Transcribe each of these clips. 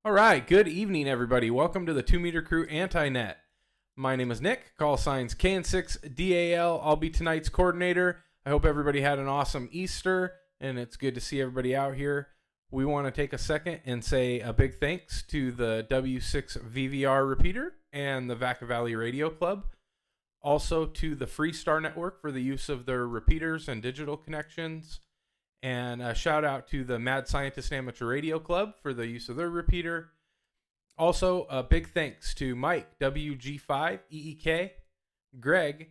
All right, good evening, everybody. Welcome to the 2 Meter Crew Anti-Net. My name is Nick, call signs KN6DAL. I'll be tonight's coordinator. I hope everybody had an awesome Easter, and it's good to see everybody out here. We want to take a second and say a big thanks to the W6VVR repeater and the Vacaville Radio Club. Also to the Freestar Network for the use of their repeaters and digital connections. And a shout out to the Mad Scientist Amateur Radio Club for the use of their repeater. Also, a big thanks to Mike, WG5EEK, Greg,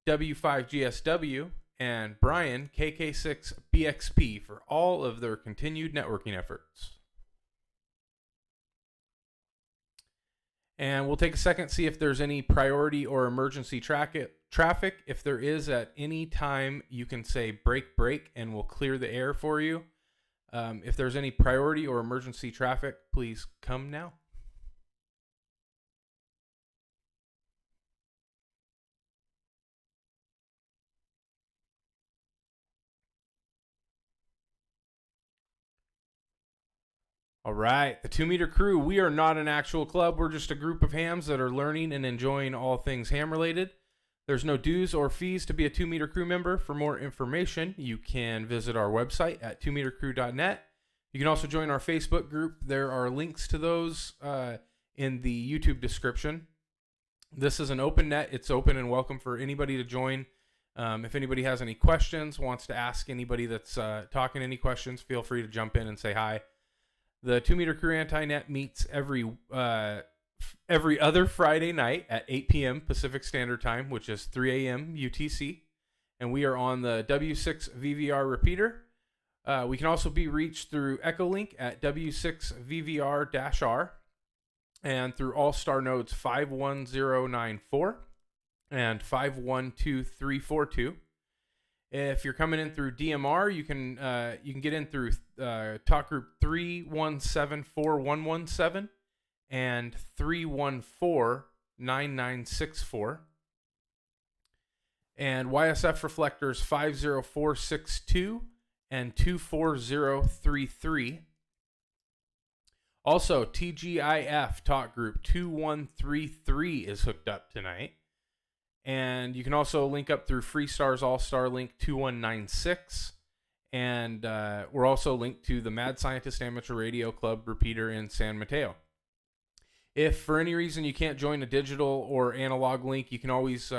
W5GSW, and Brian, KK6BXP for all of their continued networking efforts. And we'll take a second, see if there's any priority or emergency traffic. If there is at any time, you can say break, break, and we'll clear the air for you. If there's any priority or emergency traffic, please come now. All right, the 2 Meter Crew, we are not an actual club. We're just a group of hams that are learning and enjoying all things ham related. There's no dues or fees to be a 2 Meter Crew member. For more information, you can visit our website at 2metercrew.net. You can also join our Facebook group. There are links to those in the YouTube description. This is an open net. It's open and welcome for anybody to join. If anybody has any questions, wants to ask anybody that's talking any questions, feel free to jump in and say hi. The 2 Meter Crew Anti-Net meets every other Friday night at 8 p.m. Pacific Standard Time, which is 3 a.m. UTC. And we are on the W6VVR repeater. We can also be reached through Echolink at W6VVR-R and through Allstar Nodes 51094 and 512342. If you're coming in through DMR, you can get in through talk group 3174117 and 3149964. And YSF reflectors 50462 and 24033. Also, TGIF Talk Group 2133 is hooked up tonight. And you can also link up through Freestar's Allstar link 2196. And we're also linked to the Mad Scientist Amateur Radio Club repeater in San Mateo. If for any reason you can't join a digital or analog link, you can always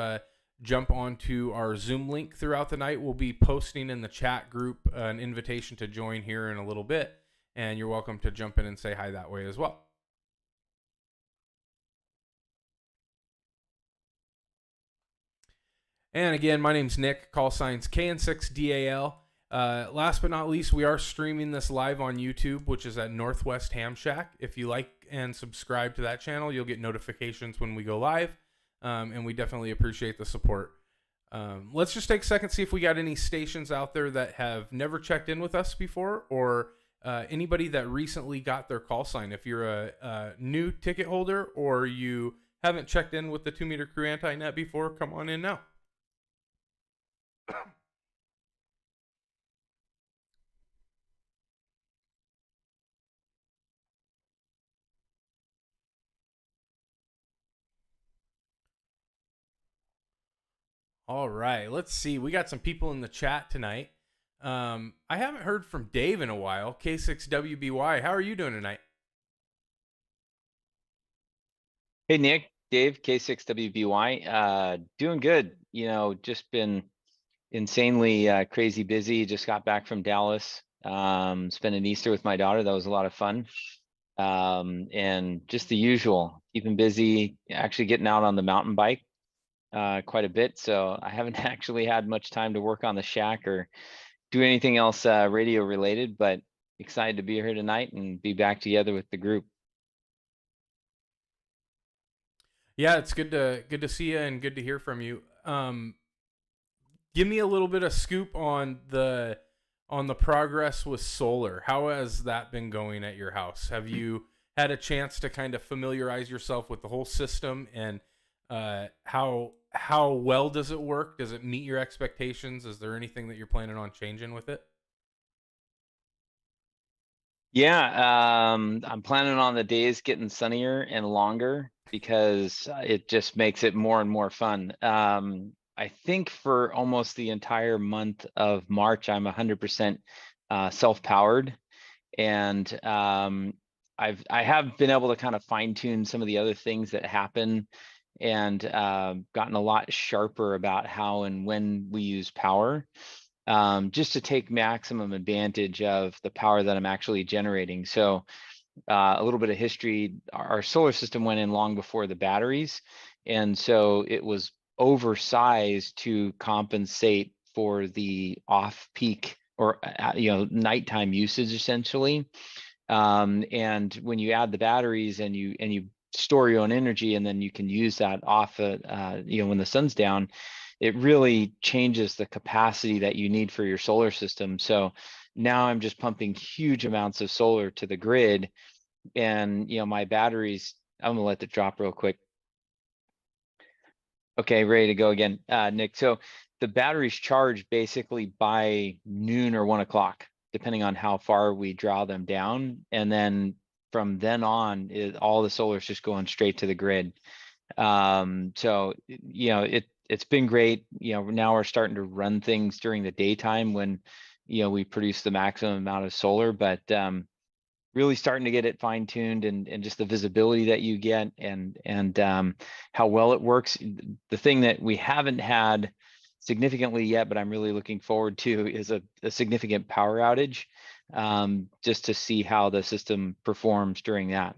jump onto our Zoom link throughout the night. We'll be posting in the chat group an invitation to join here in a little bit. And you're welcome to jump in and say hi that way as well. And again, my name's Nick, call signs KN6DAL. Last but not least, we are streaming this live on YouTube, which is at Northwest Ham Shack. If you like and subscribe to that channel, you'll get notifications when we go live. And we definitely appreciate the support. Let's just take a second, see if we got any stations out there that have never checked in with us before, or anybody that recently got their call sign. If you're a new ticket holder or you haven't checked in with the 2 Meter Crew Anti-Net before, come on in now. All right, let's see. We got some people in the chat tonight. I haven't heard from Dave in a while. K6WBY, how are you doing tonight? Hey, Nick, Dave, K6WBY. Doing good. Just been insanely crazy busy. Just got back from Dallas. Spent an Easter with my daughter. That was a lot of fun. And just the usual, keeping busy, actually getting out on the mountain bike quite a bit. So I haven't actually had much time to work on the shack or do anything else radio related, but excited to be here tonight and be back together with the group. Yeah, it's good to see you and good to hear from you. Give me a little bit of scoop on the progress with solar. How has that been going at your house? Have you had a chance to kind of familiarize yourself with the whole system, and how well does it work? Does it meet your expectations? Is there anything that you're planning on changing with it? Yeah, I'm planning on the days getting sunnier and longer because it just makes it more and more fun. I think for almost the entire month of March, I'm 100% self-powered, and I have been able to kind of fine tune some of the other things that happen, and gotten a lot sharper about how and when we use power. Just to take maximum advantage of the power that I'm actually generating. So a little bit of history, our solar system went in long before the batteries. And so it was oversized to compensate for the off-peak or nighttime usage essentially. And when you add the batteries and you store your own energy, and then you can use that off when the sun's down, it really changes the capacity that you need for your solar system. So now I'm just pumping huge amounts of solar to the grid, and my batteries, I'm gonna let it drop real quick. Okay, ready to go again, Nick. So the batteries charge basically by noon or 1 o'clock, depending on how far we draw them down. And then from then on, all the solar is just going straight to the grid. So it's been great. Now we're starting to run things during the daytime when we produce the maximum amount of solar, but really starting to get it fine-tuned, and just the visibility that you get, and how well it works. The thing that we haven't had significantly yet, but I'm really looking forward to, is a significant power outage, just to see how the system performs during that.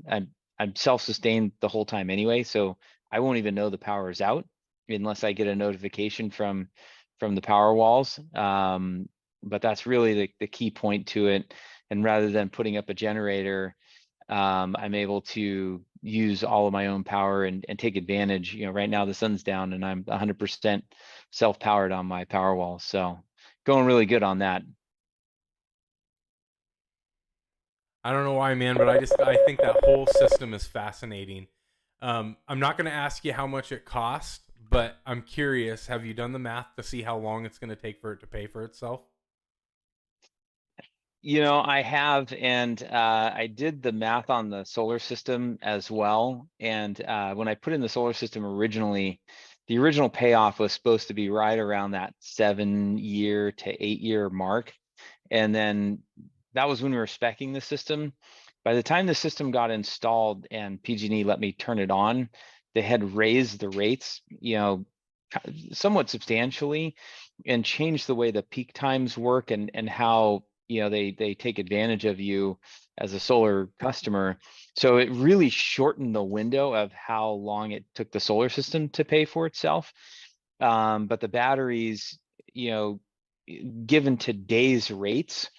I'm self-sustained the whole time anyway, so I won't even know the power is out unless I get a notification from the power walls. But that's really the key point to it. And rather than putting up a generator, I'm able to use all of my own power and take advantage. Right now the sun's down and I'm 100% self-powered on my power wall. So going really good on that. I don't know why, man, but I think that whole system is fascinating. I'm not going to ask you how much it cost, but I'm curious. Have you done the math to see how long it's going to take for it to pay for itself? I have, and I did the math on the solar system as well. And when I put in the solar system originally, the original payoff was supposed to be right around that 7-year to 8-year mark. And then that was when we were speccing the system. By the time the system got installed and PG&E let me turn it on, they had raised the rates, somewhat substantially, and changed the way the peak times work and how they take advantage of you as a solar customer. So it really shortened the window of how long it took the solar system to pay for itself. But the batteries, given today's rates,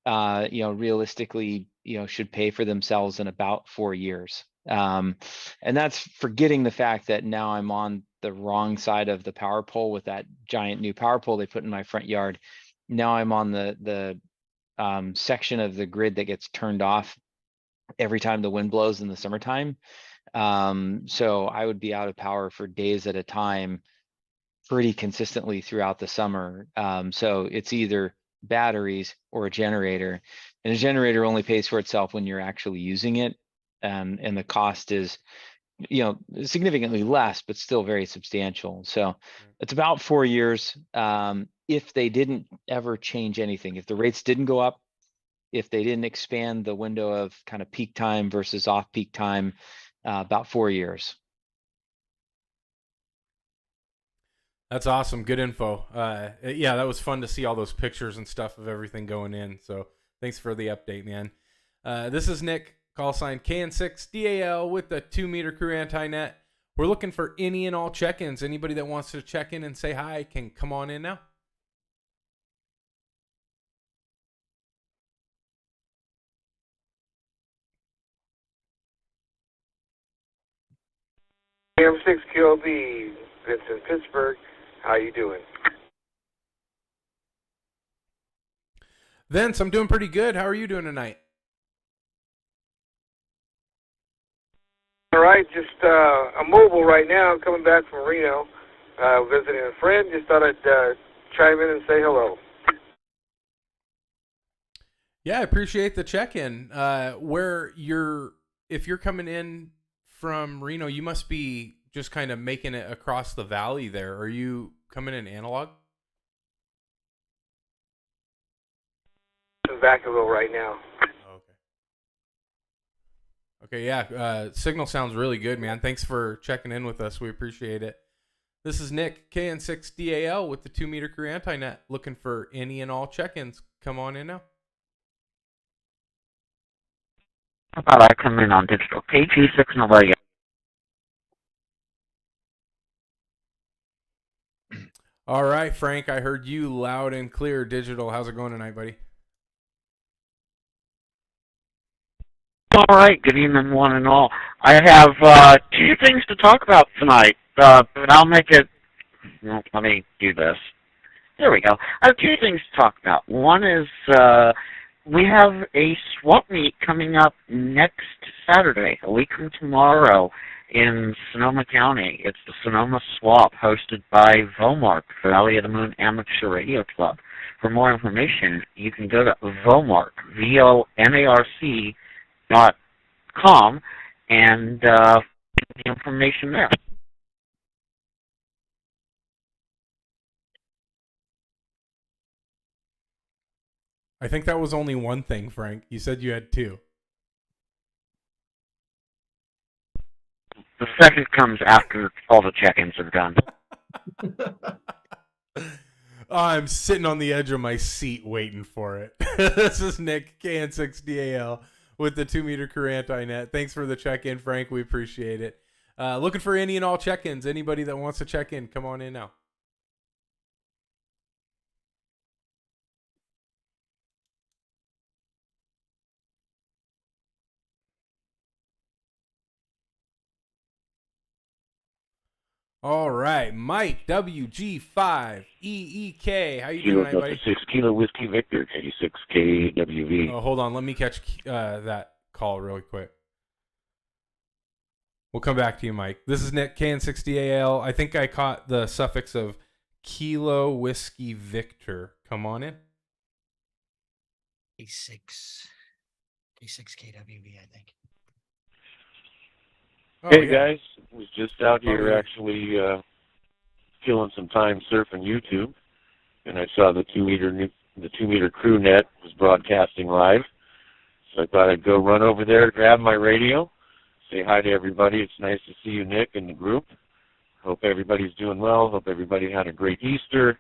realistically, should pay for themselves in about 4 years. And that's forgetting the fact that now I'm on the wrong side of the power pole with that giant new power pole they put in my front yard. Now I'm on the section of the grid that gets turned off every time the wind blows in the summertime. So I would be out of power for days at a time pretty consistently throughout the summer. So it's either batteries or a generator, and a generator only pays for itself when you're actually using it. And the cost is, significantly less, but still very substantial. So it's about 4 years. If they didn't ever change anything, if the rates didn't go up, if they didn't expand the window of kind of peak time versus off peak time, about 4 years. That's awesome. Good info. Yeah, that was fun to see all those pictures and stuff of everything going in. So thanks for the update, man. This is Nick, call sign KN6DAL with the 2-meter crew anti-net. We're looking for any and all check-ins. Anybody that wants to check in and say hi can come on in now. AM6QLB, Vincent, Pittsburgh. How you doing? Vince, I'm doing pretty good. How are you doing tonight? All right, just I'm mobile right now, coming back from Reno, visiting a friend. Just thought I'd chime in and say hello. Yeah, I appreciate the check-in. If you're coming in from Reno, you must be just kind of making it across the valley there. Are you coming in analog? In Vacaville right now. Okay, yeah. Signal sounds really good, man. Thanks for checking in with us. We appreciate it. This is Nick, KN6DAL with the 2-meter crew anti-net. Looking for any and all check-ins. Come on in now. How about I come in on digital? KG6 Novia. All right, Frank, I heard you loud and clear, digital. How's it going tonight, buddy? All right, good evening, one and all. I have 2 things to talk about tonight, but I'll make it. Well, let me do this. There we go. I have 2 things to talk about. One is we have a swap meet coming up next Saturday, a week from tomorrow, in Sonoma County. It's the Sonoma Swap, hosted by Vomark, Valley of the Moon Amateur Radio Club. For more information, you can go to Vomark, VONARC.com, and get the information there. I think that was only one thing, Frank. You said you had 2. The second comes after all the check-ins are done. I'm sitting on the edge of my seat waiting for it. This is Nick, KN6DAL with the 2-meter crew anti-net. Thanks for the check-in, Frank. We appreciate it. Looking for any and all check-ins. Anybody that wants to check in, come on in now. All right, Mike, WG5EEK. How you doing tonight, buddy? 6 Kilo Whiskey Victor, 86 KWV. Oh, hold on. Let me catch that call really quick. We'll come back to you, Mike. This is Nick, KN6DAL. I think I caught the suffix of Kilo Whiskey Victor. Come on in. A6 KWV, I think. Oh, Hey yeah. guys, was just out here Bobby Lee. actually killing some time surfing YouTube, and I saw the 2 meter crew net was broadcasting live. So I thought I'd go run over there, grab my radio, say hi to everybody. It's nice to see you, Nick, and the group. Hope everybody's doing well. Hope everybody had a great Easter,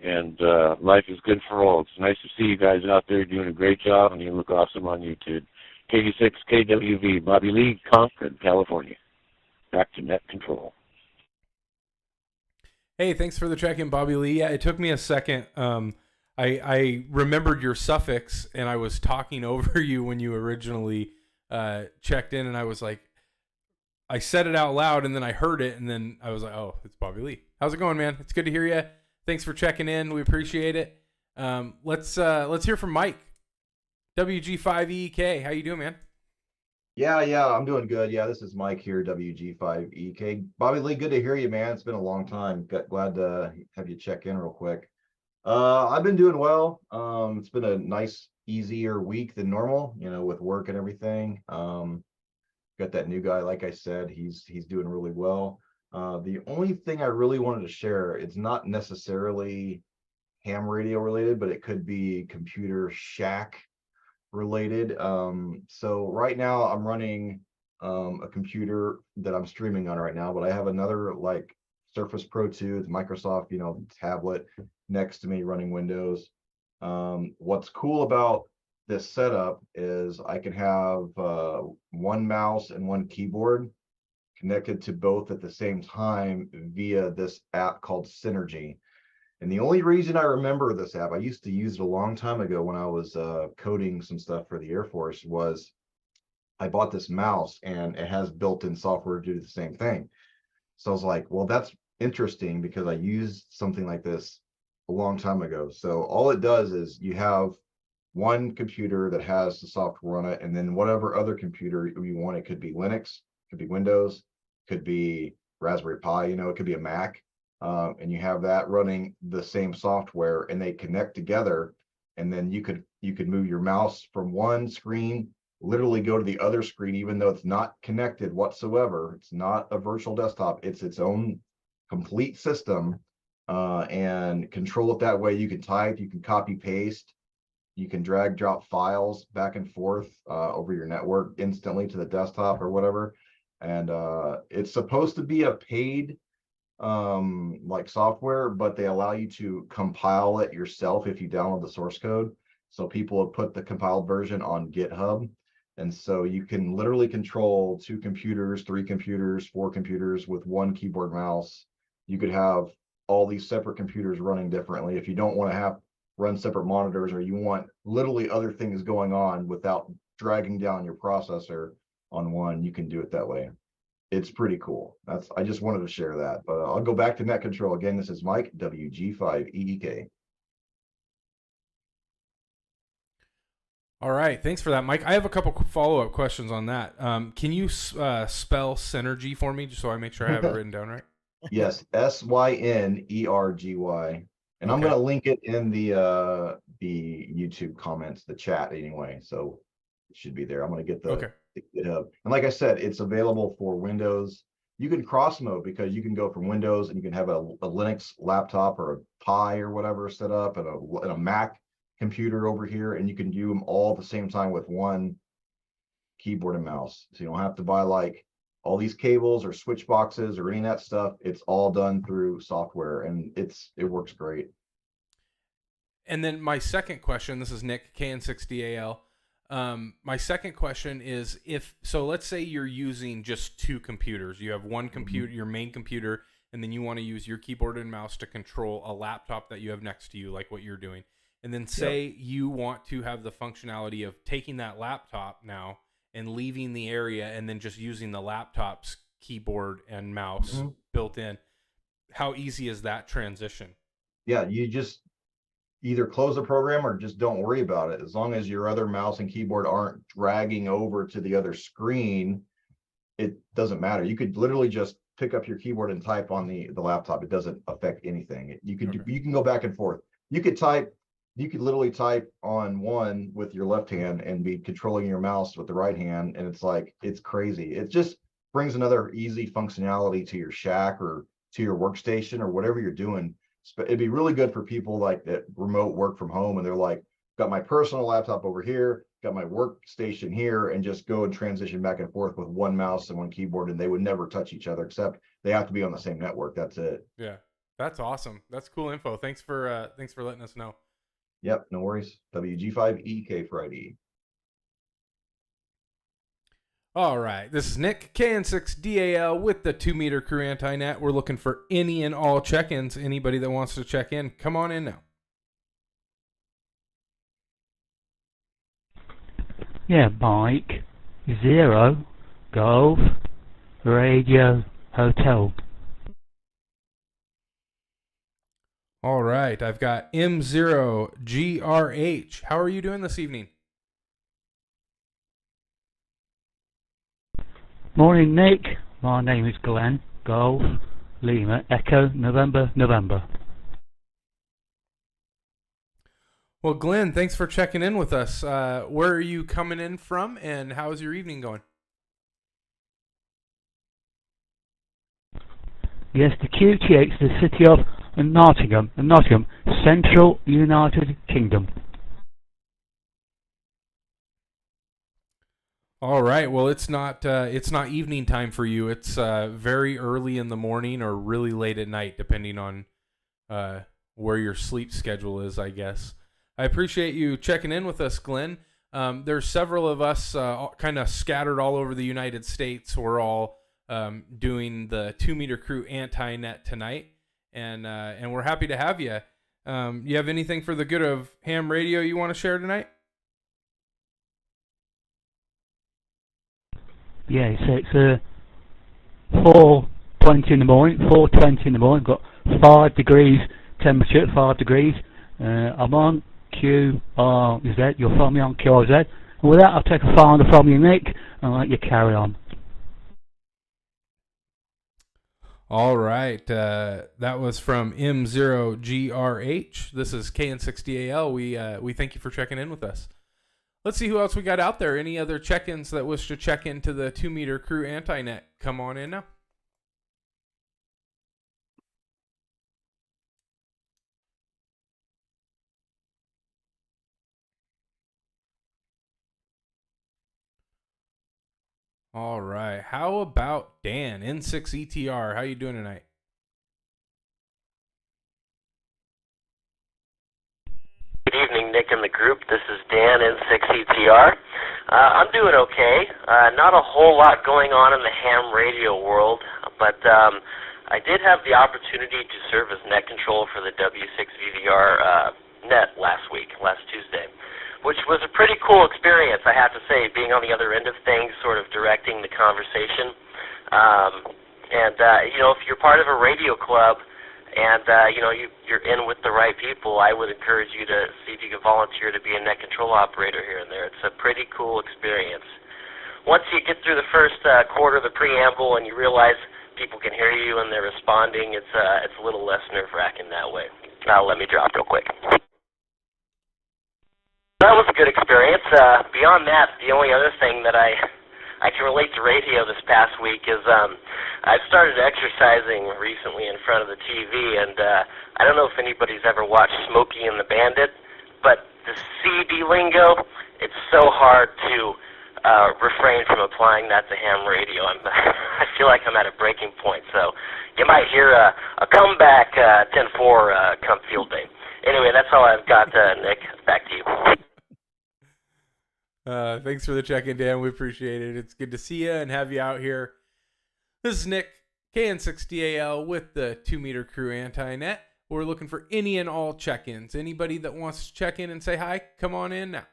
and life is good for all. It's nice to see you guys out there doing a great job, and you look awesome on YouTube. 86 KWV, Bobby Lee, Concord, California. Back to net control. Hey, thanks for the check-in, Bobby Lee. Yeah, it took me a second. I remembered your suffix, and I was talking over you when you originally checked in, and I was like, I said it out loud, and then I heard it, and then I was like, oh, it's Bobby Lee. How's it going, man? It's good to hear you. Thanks for checking in. We appreciate it. Let's hear from Mike. WG5EK. How you doing, man? Yeah, I'm doing good. Yeah, this is Mike here, WG5EK. Bobby Lee, good to hear you, man. It's been a long time. Glad to have you check in real quick. I've been doing well. It's been a nice, easier week than normal, with work and everything. Got that new guy, like I said, he's doing really well. The only thing I really wanted to share, it's not necessarily ham radio related, but it could be computer shack related. So right now I'm running a computer that I'm streaming on right now, but I have another like Surface Pro 2, it's Microsoft, tablet next to me running Windows. What's cool about this setup is I can have one mouse and one keyboard connected to both at the same time via this app called Synergy. And the only reason I remember this app, I used to use it a long time ago when I was coding some stuff for the Air Force, was I bought this mouse and it has built-in software to do the same thing. So I was like, well, that's interesting because I used something like this a long time ago. So all it does is you have one computer that has the software on it, and then whatever other computer you want, it could be Linux, could be Windows, could be Raspberry Pi, it could be a Mac. And you have that running the same software, and they connect together, and then you could move your mouse from one screen, literally go to the other screen, even though it's not connected whatsoever. It's not a virtual desktop, it's its own complete system, and control it that way. You can type, you can copy paste, you can drag drop files back and forth over your network instantly to the desktop or whatever. And it's supposed to be a paid like software, but they allow you to compile it yourself if you download the source code. So people have put the compiled version on GitHub, and so you can literally control 2 computers, 3 computers, 4 computers with one keyboard mouse. You could have all these separate computers running differently if you don't want to run separate monitors, or you want literally other things going on without dragging down your processor on one. You can do it that way. It's pretty cool. I just wanted to share that, but I'll go back to net control again. This is Mike, WG5EEK. All right. Thanks for that, Mike. I have a couple follow-up questions on that. Can you spell Synergy for me, just so I make sure I have it written down right? Yes, SYNERGY. And I'm going to link it in the YouTube comments, the chat anyway. So it should be there. I'm going to get the GitHub. And like I said, it's available for Windows. You can cross mode because you can go from Windows and you can have a Linux laptop or a Pi or whatever set up, and a Mac computer over here, and you can do them all at the same time with one keyboard and mouse. So you don't have to buy like all these cables or switch boxes or any of that stuff. It's all done through software, and it works great. And then my second question, this is Nick, KN60AL. My second question is, let's say you're using just 2 computers. You have one computer, your main computer, and then you want to use your keyboard and mouse to control a laptop that you have next to you, like what you're doing. And then say you want to have the functionality of taking that laptop now and leaving the area and then just using the laptop's keyboard and mouse built in. How easy is that transition? Yeah, you just either close the program or just don't worry about it. As long as your other mouse and keyboard aren't dragging over to the other screen, it doesn't matter. You could literally just pick up your keyboard and type on the laptop. It doesn't affect anything. You can go back and forth. You could type you could literally type on one with your left hand and be controlling your mouse with the right hand. And it's like, it's crazy. It just brings another easy functionality to your shack or to your workstation or whatever you're doing. It'd be really good for people like that remote work from home. And they're like, got my personal laptop over here, got my workstation here, and just go and transition back and forth with one mouse and one keyboard. And they would never touch each other, except they have to be on the same network. That's it. Yeah, that's awesome. That's cool info. Thanks for letting us know. Yep, no worries. WG5EK Friday. All right, this is Nick, KN6DAL with the 2 meter crew anti-net. We're looking for any and all check-ins. Anybody that wants to check in, come on in now. Yeah, Mike. 0 Golf Radio Hotel. All right, I've got M0GRH. How are you doing this evening? Morning, Nick. My name is Glenn. Golf Lima Echo November. Well, Glenn, thanks for checking in with us. Where are you coming in from, and how's your evening going? Yes, the QTH, the city of Nottingham, Central United Kingdom. All right. Well, it's not evening time for you. It's very early in the morning or really late at night, depending on where your sleep schedule is, I guess. I appreciate you checking in with us, Glenn. There's several of us kind of scattered all over the United States. We're all doing the 2 meter crew anti-net tonight, and we're happy to have you. You have anything for the good of ham radio you want to share tonight? Yeah, so it's 4:20 in the morning. 4:20 in the morning. Got 5 degrees temperature. 5 degrees. I'm on QRZ. You'll find me on QRZ. And with that, I'll take a finder from you, Nick, and let you carry on. All right. That was from M0GRH. This is KN6DAL. We thank you for checking in with us. Let's see who else we got out there. Any other check-ins that wish to check into the 2 meter crew anti-net? Come on in now. All right. How about Dan, N6ETR? How you doing tonight? Good evening, Nick and the group. This is Dan, N6ETR. I'm doing okay. Not a whole lot going on in the ham radio world, but I did have the opportunity to serve as net control for the W6VVR net last Tuesday, which was a pretty cool experience, I have to say, being on the other end of things, sort of directing the conversation. If you're part of a radio club and, you're in with the right people, I would encourage you to see if you can volunteer to be a net control operator here and there. It's a pretty cool experience. Once you get through the first quarter of the preamble and you realize people can hear you and they're responding, it's a little less nerve-wracking that way. Let me drop real quick. That was a good experience. Beyond that, the only other thing that I can relate to radio this past week is I've started exercising recently in front of the TV, and I don't know if anybody's ever watched Smokey and the Bandit, but the CB lingo, it's so hard to refrain from applying that to ham radio. I feel like I'm at a breaking point, so you might hear a comeback 10-4 come field day. Anyway, that's all I've got, Nick. Back to you. Thanks for the check-in, Dan. We appreciate it. It's good to see you and have you out here. This is Nick, KN6DAL with the 2 meter crew anti-net. We're looking for any and all check-ins. Anybody that wants to check in and say hi, come on in now.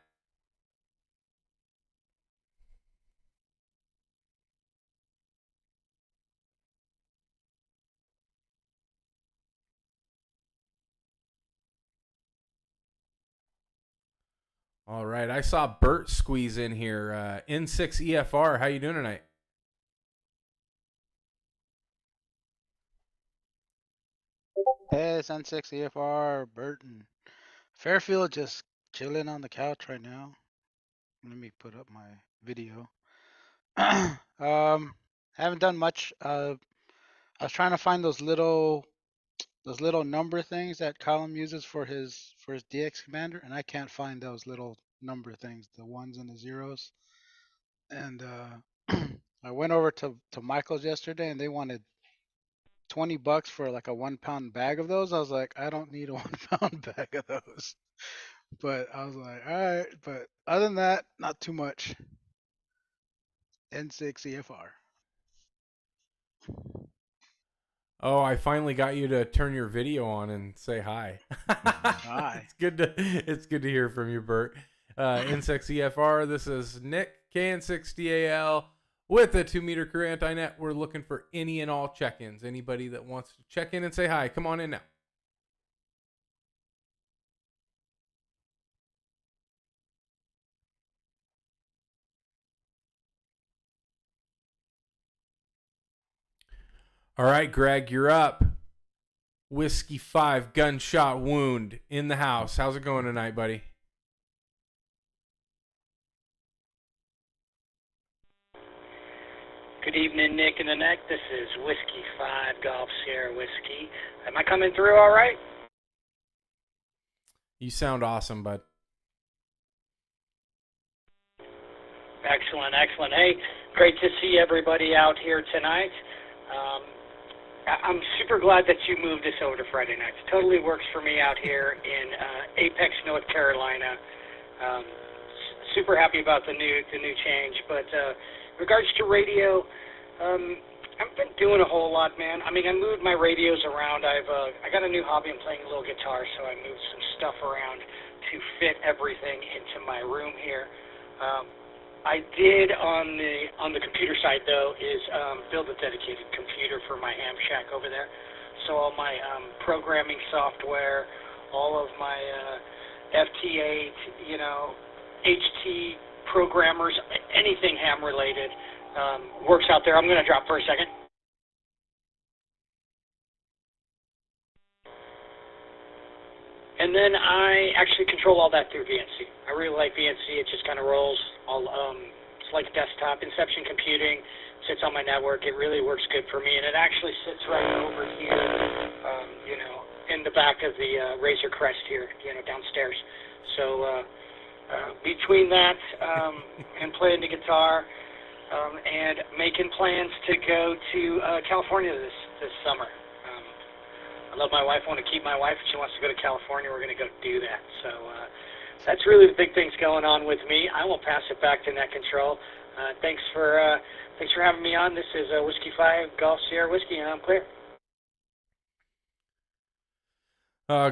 All right, I saw Bert squeeze in here. N6EFR, how you doing tonight? Hey, it's N6 EFR, Burton, Fairfield just chilling on the couch right now. Let me put up my video. Haven't done much. I was trying to find those little number things that Column uses for his DX commander, and I can't find those little number things, the ones and the zeros. And I went over to Michael's yesterday, and they wanted $20 for like a 1 pound bag of those. I was like, I don't need a 1 pound bag of those. But I was like, all right. But other than that, not too much. N6 EFR. Oh, I finally got you to turn your video on and say hi. Hi. It's good to hear from you, Bert. N6 EFR. This is Nick KN6DAL with the 2 meter crew anti-net. We're looking for any and all check-ins. Anybody that wants to check in and say hi, come on in now. All right, Greg, you're up. Whiskey 5, gunshot wound in the house. How's it going tonight, buddy? Good evening, Nick and the Neck. This is Whiskey 5 Golf Sierra Whiskey. Am I coming through all right? You sound awesome, bud. Excellent, excellent. Hey, great to see everybody out here tonight. I'm super glad that you moved this over to Friday nights. Totally works for me out here in Apex, North Carolina. Super happy about the new change. But in regards to radio, I've been doing a whole lot, man. I mean, I moved my radios around. I got a new hobby. I'm playing a little guitar, so I moved some stuff around to fit everything into my room here. I did on the computer side though is build a dedicated computer for my ham shack over there. So all my programming software, all of my FT8, HT programmers, anything ham related works out there. I'm going to drop for a second. And then I actually control all that through VNC. I really like VNC. It just kind of rolls all. It's like desktop Inception computing. Sits on my network. It really works good for me, and it actually sits right over here, in the back of the Razor Crest here, downstairs. So between that and playing the guitar and making plans to go to California this summer. I love my wife. I want to keep my wife. If she wants to go to California, we're going to go do that. So that's really the big things going on with me. I will pass it back to Net Control. Thanks for having me on. This is Whiskey 5 Golf Sierra Whiskey, and I'm clear.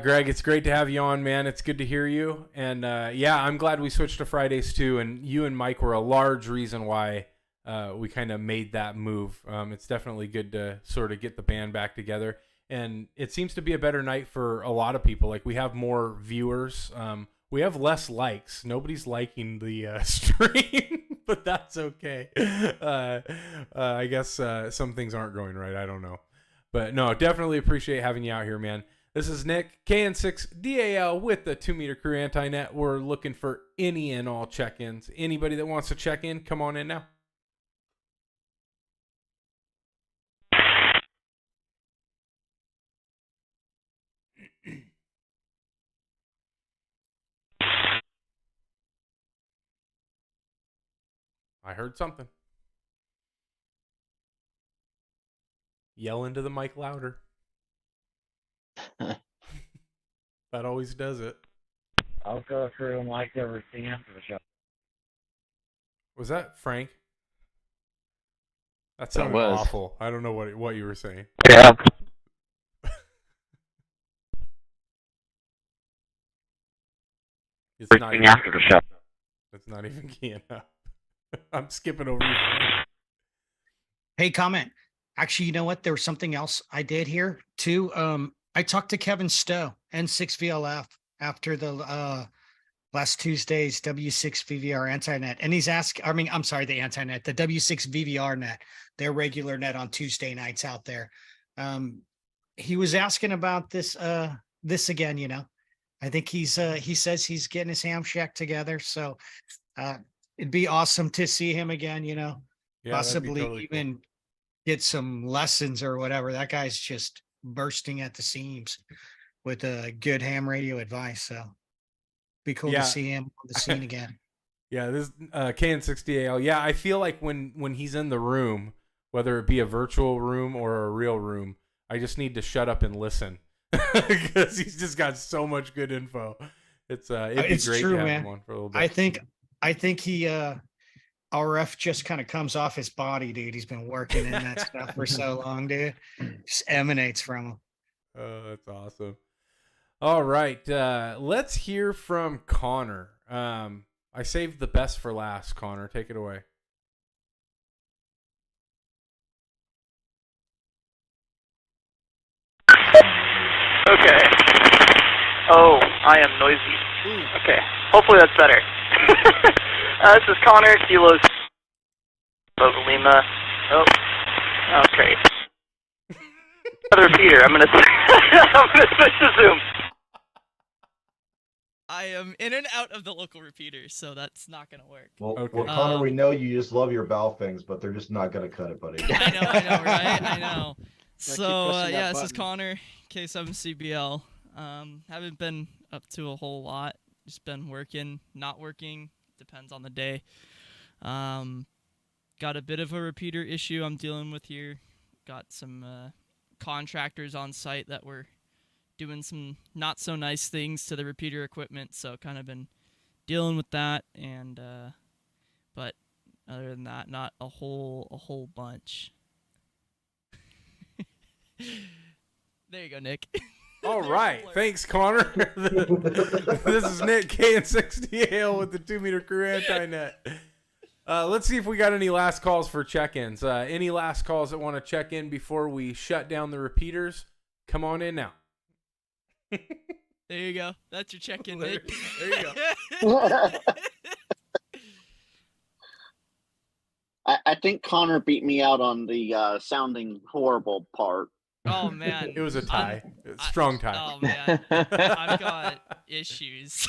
Greg, it's great to have you on, man. It's good to hear you. And I'm glad we switched to Fridays too. And you and Mike were a large reason why we kind of made that move. It's definitely good to sort of get the band back together. And it seems to be a better night for a lot of people. Like, we have more viewers. We have less likes. Nobody's liking the stream, but that's okay. I guess some things aren't going right. I don't know. But no, definitely appreciate having you out here, man. This is Nick, KN6DAL with the 2 meter crew anti-net. We're looking for any and all check-ins. Anybody that wants to check in, come on in now. I heard something. Yell into the mic louder. That always does it. I'll go through and like everything after the show. Was that Frank? That sounded awful. I don't know what you were saying. Yeah. It's not even after the show. It's not even keying up. I'm skipping over you. Hey, comment. Actually, you know what? There was something else I did here too. I talked to Kevin Stowe, N6VLF, after the last Tuesday's W6 VVR anti-net. And he's asked, the anti-net, the W6 VVR net, their regular net on Tuesday nights out there. He was asking about this again, I think he says he's getting his ham shack together. So it'd be awesome to see him again, you know, Yeah, that'd be possibly totally cool. even get some lessons or whatever. That guy's just bursting at the seams with good ham radio advice. So be cool Yeah. to see him on the scene again. Yeah, this KN60AL. Yeah, I feel like when he's in the room, whether it be a virtual room or a real room, I just need to shut up and listen because he's just got so much good info. It'd be great true, to have man. him on for a little bit. I think he RF just kind of comes off his body, dude. He's been working in that stuff for so long, dude. Just emanates from him. Oh, that's awesome. All right, let's hear from Connor. I saved the best for last. Connor, take it away. Okay. Oh, I am noisy. Okay. Hopefully that's better. This is Connor, Kilo Lima. Oh, great. Another repeater. I'm gonna switch to Zoom. I am in and out of the local repeater, so that's not gonna work. Well, Connor, we know you just love your valve things, but they're just not gonna cut it, buddy. I know, right? I know. So pressing that yeah, this is button. Connor, K7CBL. Haven't been up to a whole lot. Just been working, not working. Depends on the day. Got a bit of a repeater issue I'm dealing with here. Got some contractors on site that were doing some not so nice things to the repeater equipment, so kind of been dealing with that. And but other than that, not a whole bunch. There you go, Nick. All right, thanks, Connor. This is Nick KN60AL with the 2-meter crew anti-net. Let's see if we got any last calls for check-ins. Any last calls that want to check in before we shut down the repeaters? Come on in now. There you go. That's your check-in, Nick. There you go. I think Connor beat me out on the sounding horrible part. Oh man, It was a tie. Strong tie. Oh man, I've got issues.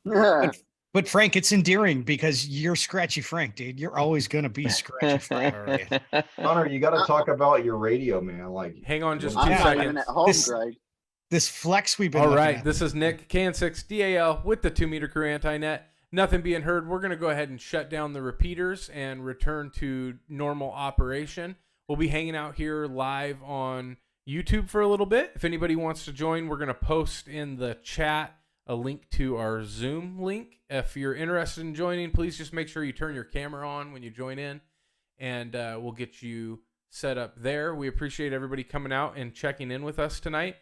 But Frank, it's endearing because you're Scratchy Frank, dude. You're always gonna be Scratchy Frank. Connor, you got to talk about your radio, man. Like, Hang on just I'm 2 not even seconds. at home, This- Greg. This flex we've been All looking right, at. this is Nick KN6DAL with the 2-meter crew anti-net. Nothing being heard. We're going to go ahead and shut down the repeaters and return to normal operation. We'll be hanging out here live on YouTube for a little bit. If anybody wants to join, we're going to post in the chat a link to our Zoom link. If you're interested in joining, please just make sure you turn your camera on when you join in, and we'll get you set up there. We appreciate everybody coming out and checking in with us tonight.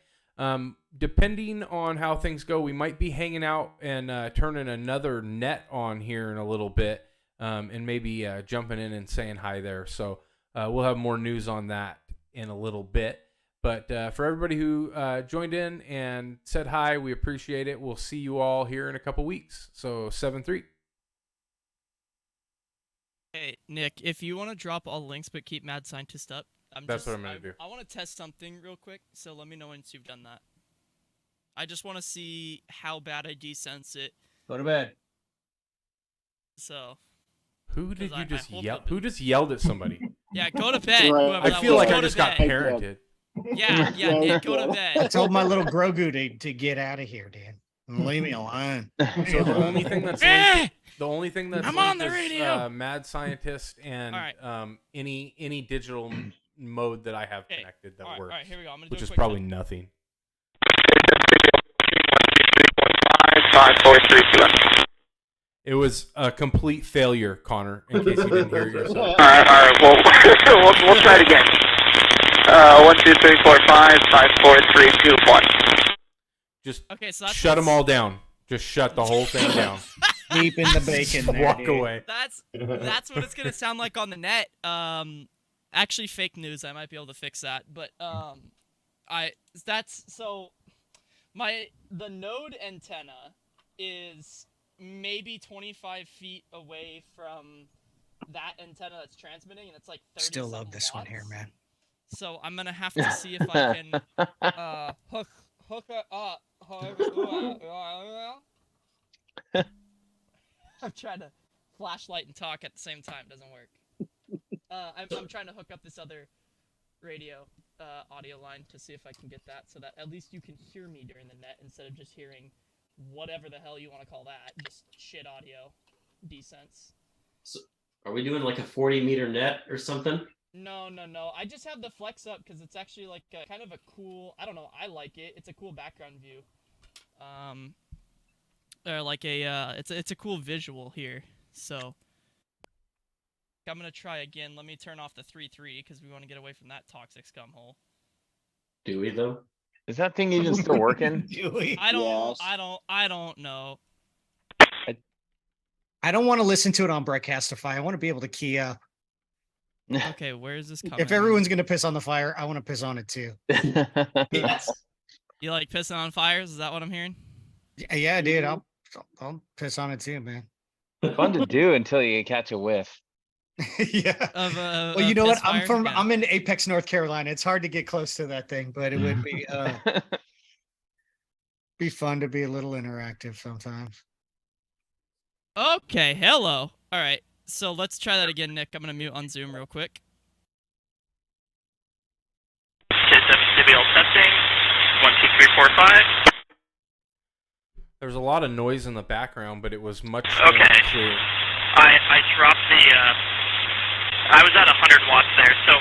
Depending on how things go, we might be hanging out and turning another net on here in a little bit, and maybe jumping in and saying hi there. So we'll have more news on that in a little bit. But for everybody who joined in and said hi, we appreciate it. We'll see you all here in a couple weeks. So 7-3. Hey Nick, if you want to drop all links but keep Mad Scientist up, That's what I'm gonna do. I want to test something real quick, so let me know once you've done that. I just want to see how bad I desense it. Go to bed. So Who did 'Cause you I just hope yell? that- Who just yelled at somebody? yeah, go to bed. Right. whoever I that feel was. like Go I to just got bed. parented. Yeah, Nick, go to I bed. told my little Grogu to get out of here, dude. Leave me alone. So the only thing that's Eh! linked, the only thing that's I'm on linked the is, radio. Mad Scientist and All right. any digital mode that I have Okay. connected that All works, right, here we go. I'm gonna do which a is quick probably test. nothing. 5, 4, 3, 2, 1. It was a complete failure, Connor. In case you didn't hear it yourself. All right. We'll try it again. 1, 2, 3, 4, 5, 5, 4, 3, 2, 1. Just Okay, so that's shut them all down. Just shut the whole thing down. Deep in the bacon there, Walk dude. away. That's what it's gonna sound like on the net. Actually, fake news. I might be able to fix that, but the node antenna is maybe 25 feet away from that antenna that's transmitting, and it's like 30 Still love this one here, watts. man. So I'm gonna have to see if I can hook I'm trying to flashlight and talk at the same time. Doesn't work. I'm trying to hook up this other radio audio line to see if I can get that so that at least you can hear me during the net instead of just hearing whatever the hell you want to call that. Just shit audio. Decents. So are we doing like a 40-meter net or something? No. I just have the flex up because it's actually like kind of a cool. I don't know. I like it. It's a cool background view. Or like it's a cool visual here. So I'm gonna try again. Let me turn off the 3.3 because we want to get away from that toxic scum hole. Do we though? Is that thing even still working? Do we? I don't know. I don't want to listen to it on Broadcastify. I want to be able to key up. Okay, where is this coming? If everyone's gonna piss on the fire, I want to piss on it too. You like pissing on fires? Is that what I'm hearing? Yeah, dude. I'll piss on it too, man. Fun to do until you catch a whiff. Yeah. Well, you know what? I'm in Apex, North Carolina. It's hard to get close to that thing, but it would be fun to be a little interactive sometimes. Okay, hello. All right, so let's try that again, Nick. I'm gonna mute on Zoom real quick. Vacaville testing. 1, 2, 3, 4, 5. There was a lot of noise in the background, but it was much Okay. more clear. I dropped the. I was at 100 watts there, so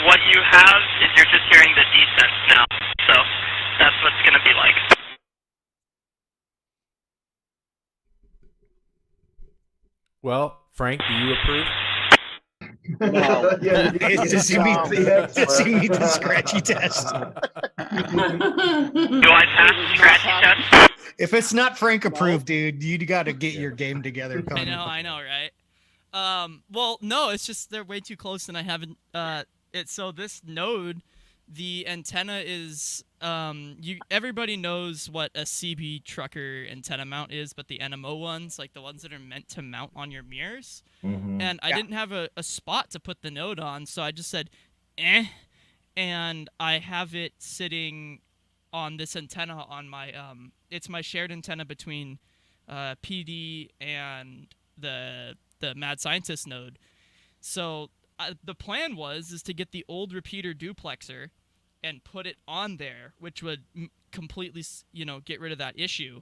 what you have is you're just hearing the descents now. So that's what it's gonna be like. Well, Frank, do you approve? No. Does he meet the scratchy test? Do I pass the scratchy test? If it's not Frank approved, dude, you got to get your game together. Connie. I know, right? Well, no, it's just they're way too close, and I haven't. So this node, the antenna is everybody knows what a CB trucker antenna mount is, but the NMO ones, like the ones that are meant to mount on your mirrors, and I didn't have a spot to put the node on, so I just said, and I have it sitting on this antenna on my it's my shared antenna between PD and the Mad Scientist node. So the plan is to get the old repeater duplexer and put it on there, which would completely, get rid of that issue.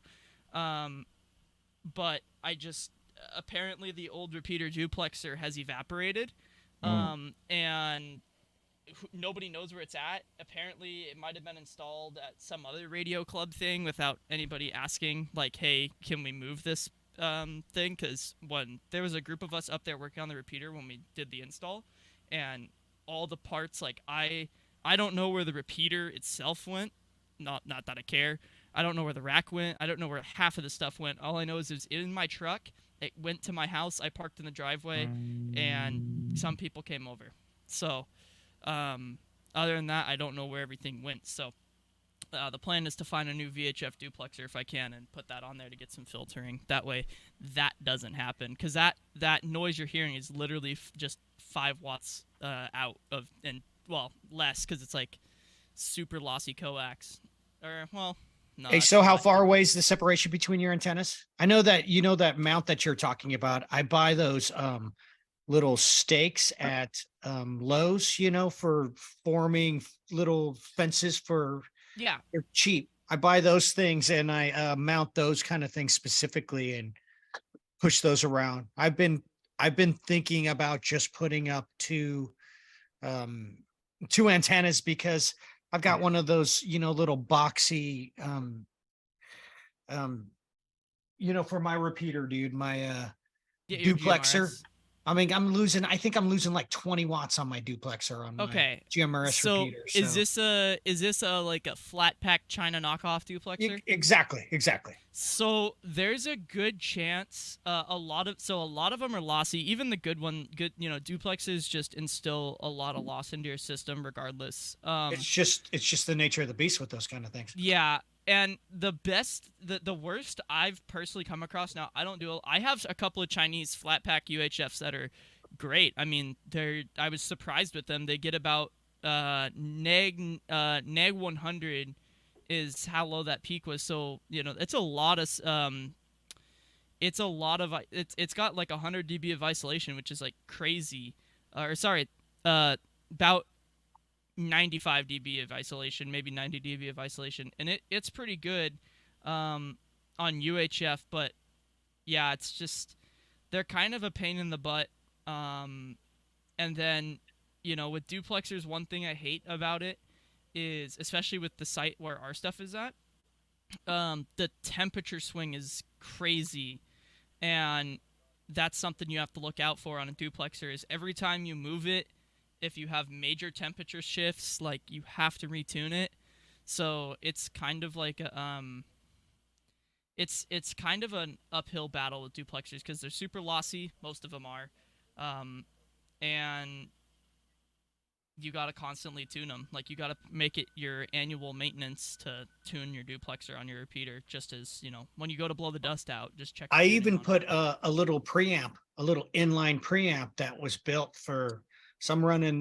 But I just apparently the old repeater duplexer has evaporated, and nobody knows where it's at. Apparently, it might have been installed at some other radio club thing without anybody asking, like, "Hey, can we move this thing?" Because when there was a group of us up there working on the repeater when we did the install, and all the parts, like I don't know where the repeater itself went. Not that I care. I don't know where the rack went. I don't know where half of the stuff went. All I know is it was in my truck. It went to my house. I parked in the driveway, and some people came over. So, other than that, I don't know where everything went. So, the plan is to find a new VHF duplexer if I can and put that on there to get some filtering. That way, that doesn't happen. Because that noise you're hearing is literally just 5 watts out of, and well, less because it's like super lossy coax. Or, well, no. Hey, so how far away is the separation between your antennas? I know that that mount that you're talking about. I buy those little stakes at Lowe's, for forming little fences for. Yeah. They're cheap. I buy those things and I mount those kind of things specifically and push those around. I've been thinking about just putting up two antennas because I've got one of those, little boxy, for my repeater, dude, my duplexer. GMRS. I think I'm losing like 20 watts on my duplexer on my GMRS repeater. So is this a like a flat pack China knockoff duplexer? Exactly. So there's a good chance a lot of them are lossy. Even the good duplexes just instill a lot of loss into your system regardless. It's just the nature of the beast with those kind of things. Yeah. And the worst I've personally come across, now I have a couple of Chinese flat pack UHFs that are great. I mean, I was surprised with them. They get about neg 100 is how low that peak was. So it's a lot of it's got like 100 dB of isolation, which is like crazy. Or sorry, about 95 dB of isolation, maybe 90 dB of isolation, and it's pretty good on UHF. But yeah, it's just they're kind of a pain in the butt. And then with duplexers, one thing I hate about it is, especially with the site where our stuff is at, the temperature swing is crazy, and that's something you have to look out for on a duplexer. Is every time you move it, if you have major temperature shifts, like, you have to retune it. So it's kind of like a it's kind of an uphill battle with duplexers because they're super lossy. Most of them are, and you got to constantly tune them. Like, you got to make it your annual maintenance to tune your duplexer on your repeater, just as, when you go to blow the dust out, just check. I even put a little preamp, a little inline preamp that was built for some running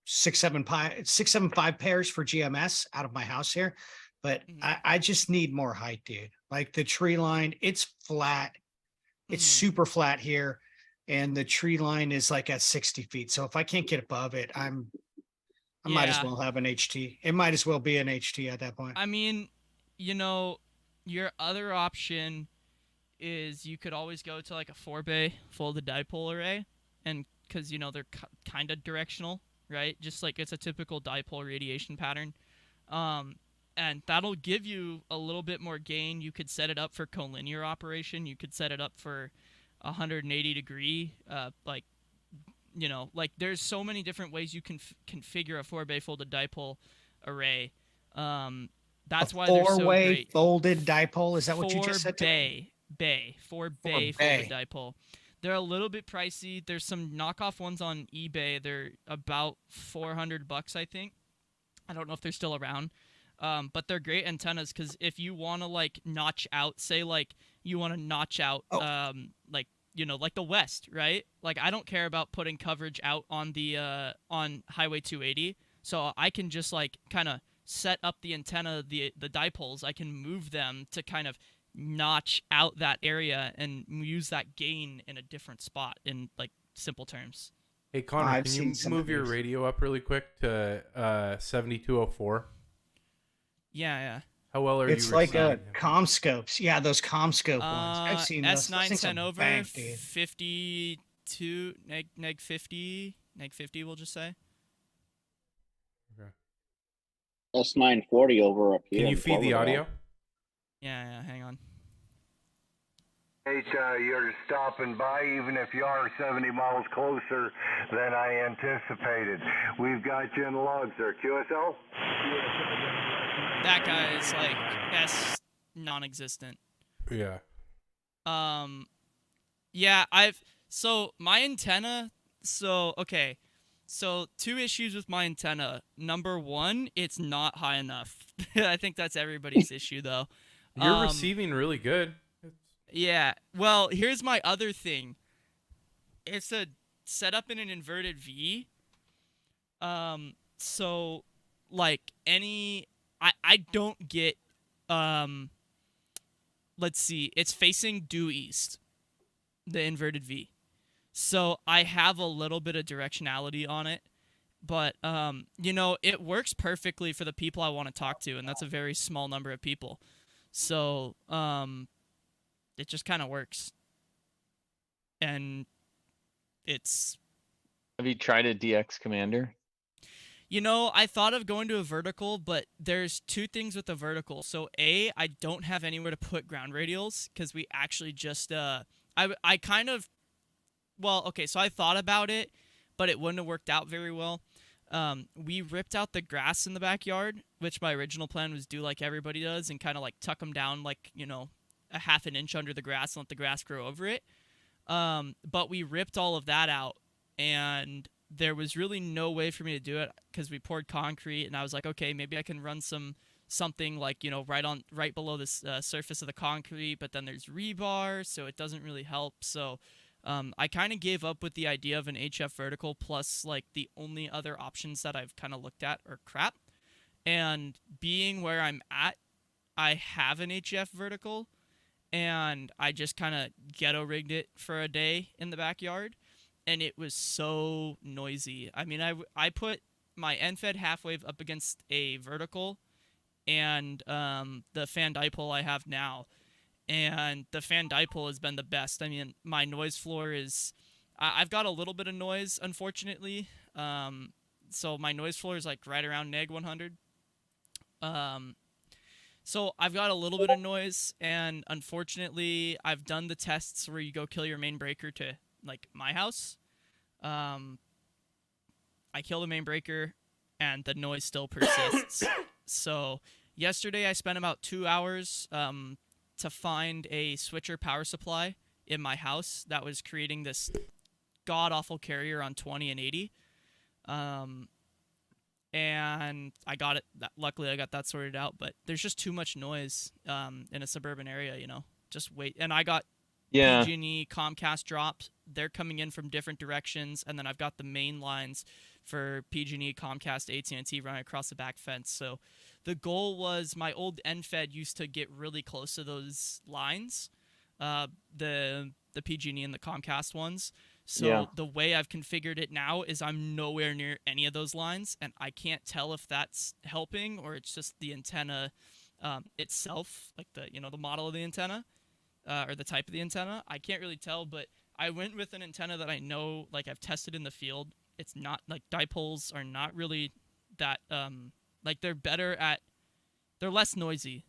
675 pairs for GMS out of my house here. But I just need more height, dude. Like, the tree line, it's flat. It's super flat here. And the tree line is like at 60 feet. So if I can't get above it, I might as well have an HT. It might as well be an HT at that point. I mean, your other option is you could always go to like a 4-bay folded dipole array, and because they're kind of directional, right? Just like it's a typical dipole radiation pattern, and that'll give you a little bit more gain. You could set it up for collinear operation. You could set it up for 180 degree, like there's so many different ways you can configure a 4-bay folded dipole array. That's why they're so great. 4-way folded dipole. Is that what you just said? 4-bay folded dipole. They're a little bit pricey. There's some knockoff ones on eBay. They're about $400, I think. I don't know if they're still around. But they're great antennas because if you want to like notch out, say like you want to notch out, like like the West, right? Like, I don't care about putting coverage out on the on Highway 280, so I can just like kind of set up the antenna, the dipoles. I can move them to kind of notch out that area and use that gain in a different spot, in like simple terms. Hey Connor, can you move your radio up really quick to 7204? Yeah. How well are you? It's like CommScopes. Yeah, those CommScope ones. I've seen those. S910 over bank, 52 neg 50 we'll just say. Okay. S940 over up here. Can you feed the audio? Yeah, hang on. You're stopping by, even if you are 70 miles closer than I anticipated. We've got you in the logs there. QSL? That guy is like non-existent. Yeah. Yeah, my antenna, okay. So 2 issues with my antenna. Number 1, it's not high enough. I think that's everybody's issue though. You're receiving really good. Yeah. Well, here's my other thing. It's a setup in an inverted V. So like I don't get, let's see, it's facing due east, the inverted V. So I have a little bit of directionality on it, but, it works perfectly for the people I want to talk to, and that's a very small number of people. So, it just kind of works. And it's... Have you tried a DX Commander? I thought of going to a vertical, but there's 2 things with the vertical. So A, I don't have anywhere to put ground radials because we actually just, I kind of, well, okay, so I thought about it, but it wouldn't have worked out very well. We ripped out the grass in the backyard, which my original plan was do like everybody does and kind of like tuck them down like, a half an inch under the grass and let the grass grow over it. But we ripped all of that out, and there was really no way for me to do it because we poured concrete, and I was like, okay, maybe I can run something like, right below this surface of the concrete, but then there's rebar, so it doesn't really help. So I kind of gave up with the idea of an HF vertical, plus like the only other options that I've kind of looked at are crap. And being where I'm at, I have an HF vertical, and I just kind of ghetto rigged it for a day in the backyard, and it was so noisy. I mean, I put my end-fed half wave up against a vertical and the fan dipole I have now, and the fan dipole has been the best. I mean, my noise floor is, I've got a little bit of noise, unfortunately. So my noise floor is like right around neg 100. So I've got a little bit of noise, and unfortunately, I've done the tests where you go kill your main breaker to like my house. I kill the main breaker, and the noise still persists. So yesterday, I spent about 2 hours to find a switcher power supply in my house that was creating this god-awful carrier on 20 and 80. And I got it. Luckily, I got that sorted out. But there's just too much noise in a suburban area, you know. Just wait. And I got PG&E, Comcast drops. They're coming in from different directions, and then I've got the main lines for PG&E, Comcast, AT&T running across the back fence. So the goal was, my old end-fed used to get really close to those lines, the PG&E and the Comcast ones. So the way I've configured it now is I'm nowhere near any of those lines, and I can't tell if that's helping or it's just the antenna itself, like the model of the antenna or the type of the antenna. I can't really tell, but I went with an antenna that I know, like I've tested in the field. It's not like dipoles are not really that like they're less noisy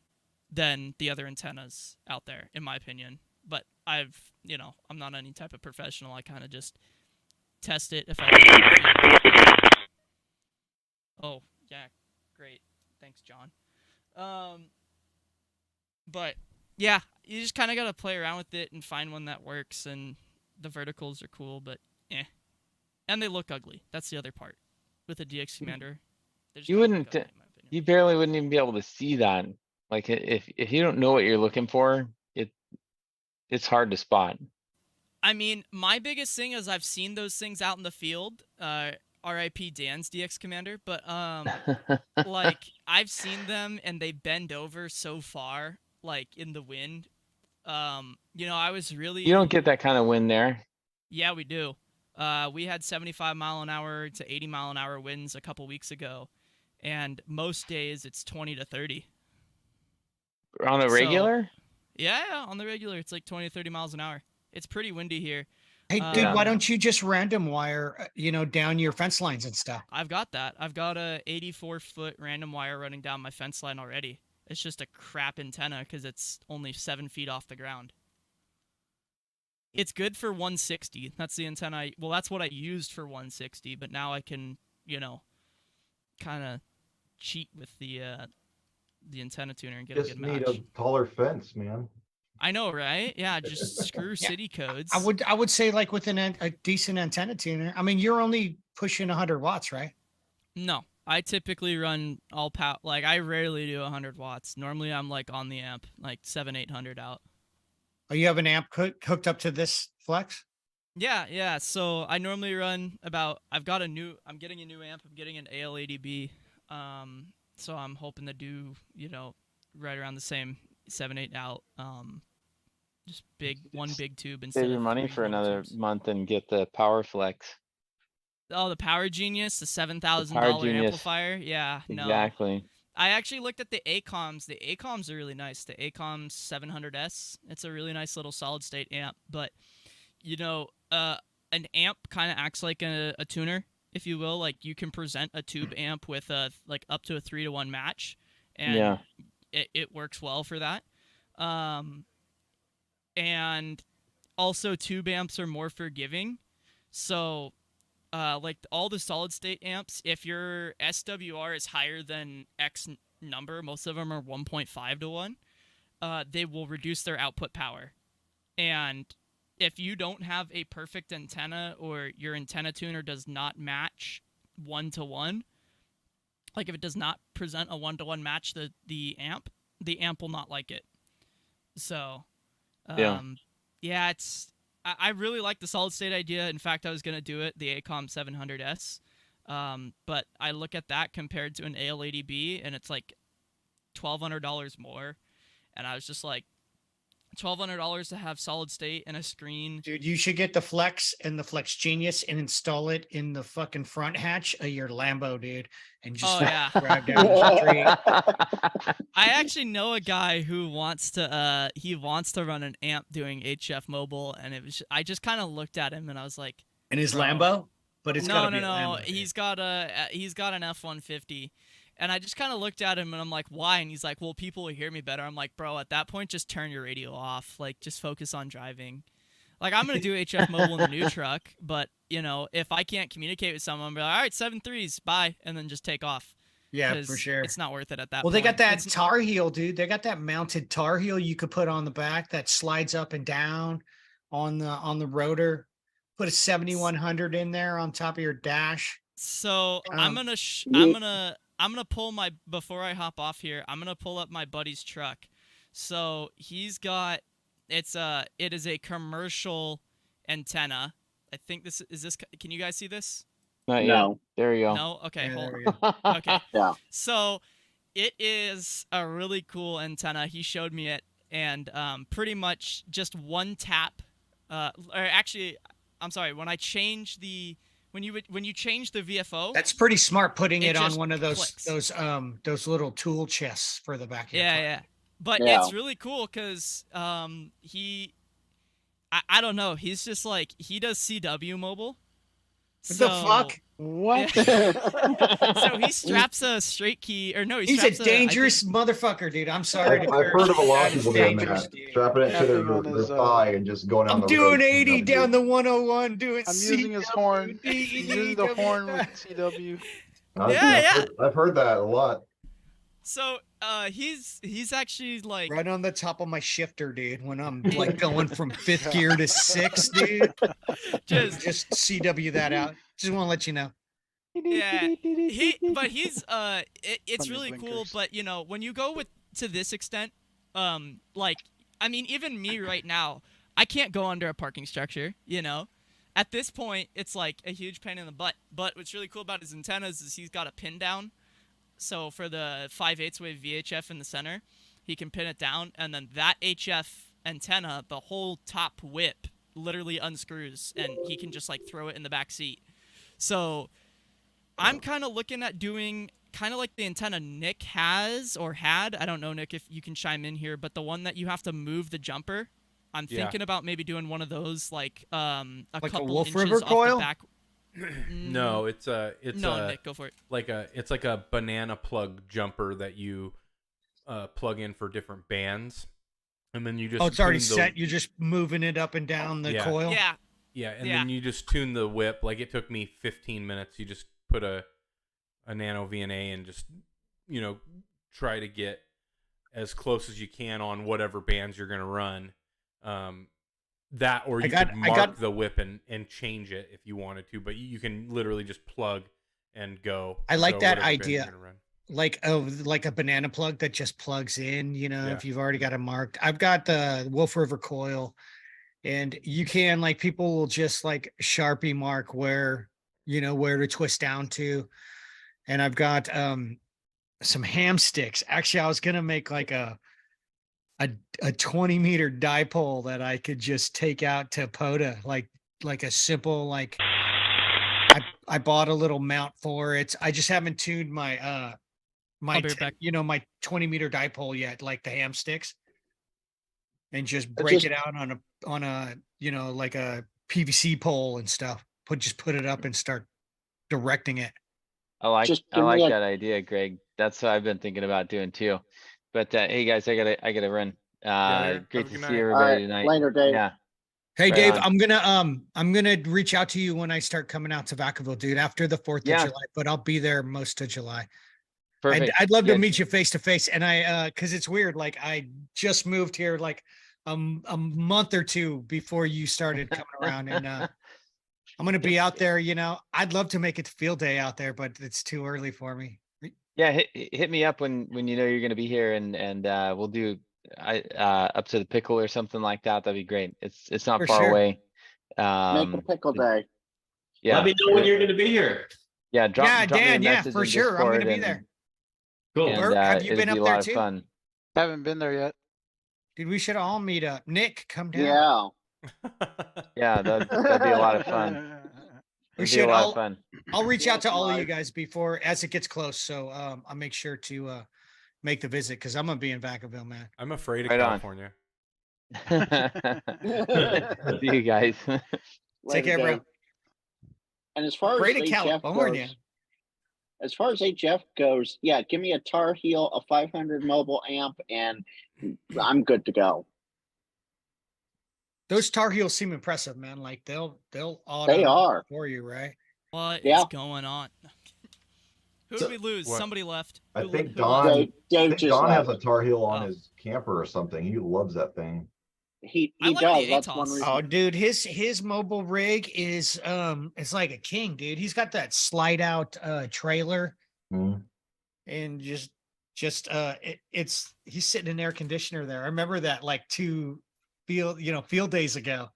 than the other antennas out there, in my opinion. But I'm not any type of professional. I kind of just test it if I. Oh yeah, great. Thanks, John. But yeah, you just kind of gotta play around with it and find one that works. And the verticals are cool, but and they look ugly. That's the other part with a DX Commander. You barely wouldn't even be able to see that. Like if you don't know what you're looking for, it's hard to spot. I mean, my biggest thing is I've seen those things out in the field. R.I.P. Dan's DX Commander, but like I've seen them and they bend over so far, like in the wind. I was really. You don't get that kind of wind there. Yeah, we do. We had 75 mile an hour to 80 mile an hour winds a couple weeks ago, and most days it's 20 to 30. On a regular? Yeah, on the regular, it's like 20 to 30 miles an hour. It's pretty windy here. Hey, dude, why don't you just random wire, down your fence lines and stuff? I've got that. I've got a 84-foot random wire running down my fence line already. It's just a crap antenna because it's only 7 feet off the ground. It's good for 160. That's the antenna. That's what I used for 160, but now I can, kind of cheat with the antenna tuner and get a good match. Just need a taller fence, man. I know, right? Yeah, just screw city codes. I would say like with a decent antenna tuner. I mean, you're only pushing 100 watts, right? No, I typically run all power. Like I rarely do 100 watts. Normally, I'm like on the amp, like 700-800 out. Oh, you have an amp hooked up to this flex? Yeah. So I normally run about. I'm getting a new amp. I'm getting an AL80B. So I'm hoping to do, right around the same 7-8 out. Just one big tube instead Save your of money for another month and get the Power Flex. Oh, the Power Genius, the $7,000 amplifier. Yeah, no. Exactly. I actually looked at the ACOMs. The ACOMs are really nice. The ACOM 700S. It's a really nice little solid state amp. But, an amp kind of acts like a tuner, if you will. Like you can present a tube amp with up to a 3-to-1 match, and it works well for that. And also tube amps are more forgiving. So like all the solid state amps, if your SWR is higher than X number, most of them are 1.5 to 1, they will reduce their output power. And if you don't have a perfect antenna or your antenna tuner does not match 1-to-1, like if it does not present a 1-to-1 match the amp will not like it. So I really like the solid state idea. In fact, I was going to do it, the ACOM 700S. But I look at that compared to an AL80B, and it's like $1,200 more. And I was just like, $1,200 to have solid state and a screen. Dude, you should get the Flex and the Flex Genius and install it in the fucking front hatch of your Lambo, dude, and just drive down the street. I actually know a guy who wants to run an amp doing HF mobile, and I just kind of looked at him and I was like, in his Lambo, but it's no, gotta be a Lambo, he's got an F-150. And I just kind of looked at him and I'm like, why? And he's like, well, people will hear me better. I'm like, bro, at that point, just turn your radio off. Like, just focus on driving. Like, I'm going to do HF mobile in the new truck. But, you know, if I can't communicate with someone, I'm like, all right, 7.3s, bye. And then just take off. Yeah, for sure. It's not worth it at that point. Well, they got that Tar Heel, dude. They got that mounted Tar Heel you could put on the back that slides up and down on the rotor. Put a 7100 in there on top of your dash. So I'm gonna pull before I hop off here. I'm gonna pull up my buddy's truck. So he's got it is a commercial antenna. I think this. Can you guys see this? Not yet. There you go. No. Okay. Yeah, hold on. Okay. Yeah. So it is a really cool antenna. He showed me it, and pretty much just one tap. Or actually, I'm sorry. When you change the VFO, that's pretty smart. Putting it on just one of clicks. those little tool chests for the back. Yeah. But Yeah. it's really cool because I don't know. He's just like, he does CW mobile. What the fuck? What? So he straps a straight key, or no, He's a dangerous motherfucker, dude. I'm sorry. I've heard of a lot of people doing that, strapping it to their thigh and just going down I'm the doing road. 80 down the 101, doing I'm using his horn. He's using the horn with CW. I've heard that a lot. So he's actually like right on the top of my shifter, dude. When I'm like going from 5th gear to 6th, dude. Just CW that out. Just want to let you know. Yeah, it's really cool. But you know, when you go to this extent, like, I mean, even me right now, I can't go under a parking structure. You know, at this point, it's like a huge pain in the butt. But what's really cool about his antennas is he's got a pin down. So for the 5/8 wave VHF in the center, he can pin it down, and then that HF antenna, the whole top whip, literally unscrews, and he can just like throw it in the back seat. So I'm kind of looking at doing kind of like the antenna Nick has or had. I don't know, Nick, if you can chime in here, but the one that you have to move the jumper. I'm thinking about maybe doing one of those, like a couple Wolf inches River off coil? the back. No, it's no, Nick, go for it. It's like a banana plug jumper that you plug in for different bands, and then you just it's already set. You're just moving it up and down the coil. Yeah, and then you just tune the whip. Like, it took me 15 minutes. You just put a nano VNA and just, you know, try to get as close as you can on whatever bands you're gonna run. That, or you could mark the whip and change it if you wanted to, but you can literally just plug and go. I like that idea. Like a banana plug that just plugs in, you know, if you've already got it marked. I've got the Wolf River coil, and you can, like, people will just like Sharpie mark where to twist down to. And I've got some ham sticks. Actually, I was going to make like a 20-meter dipole that I could just take out to POTA, like a simple, like, I bought a little mount for it. I just haven't tuned my my 20-meter dipole yet, like the ham sticks, and just break it out on a like a PVC pole and stuff. Put it up and start directing it. I like that idea, Greg. That's what I've been thinking about doing too. But hey guys, I gotta run. Great to see everybody tonight. Later, Dave. Yeah. Hey, Dave, I'm gonna reach out to you when I start coming out to Vacaville, dude, after the 4th of July, but I'll be there most of July. Perfect. I'd love to meet you face to face. And cause it's weird. Like, I just moved here like a month or two before you started coming around, and I'm going to be out there, you know. I'd love to make it to field day out there, but it's too early for me. Yeah. Hit me up when you know you're going to be here, and we'll do up to the pickle or something like that. That'd be great. It's not far away. Make a pickle day. Yeah. Let me know when you're going to be here. Yeah, drop me a Dan, message for in sure. I'm Discord gonna be and- there. Cool. And, Bert, have you it'd been be up a there lot of too? fun. Haven't been there yet. Dude, we should all meet up. Nick, come down. Yeah. Yeah, that'd be a lot of fun. We It'd be a should. lot of fun. I'll reach out to all of you Nice. guys before as it gets close. So I'll make sure to make the visit because I'm gonna be in Vacaville, man. I'm afraid of Right on. California. See you guys. Take care, bro. And as far Afraid as of HF California. goes, as far as HF goes, yeah, give me a Tar Heel, a 500 mobile amp, and I'm good to go. Those Tar Heels seem impressive, man. Like they'll auto They are. for you, right? What is Yeah. going on? Who So- did we lose? What? Somebody left. I Who- think who Don. left? Dave I think just Don has left. a Tar Heel on Oh. his camper or something. He loves that thing. He I like does. the That's one ATOS. reason. Oh, dude, his mobile rig is it's like a king, dude. He's got that slide out trailer Mhm. and it's he's sitting in air conditioner there. I remember that like 2 field days ago,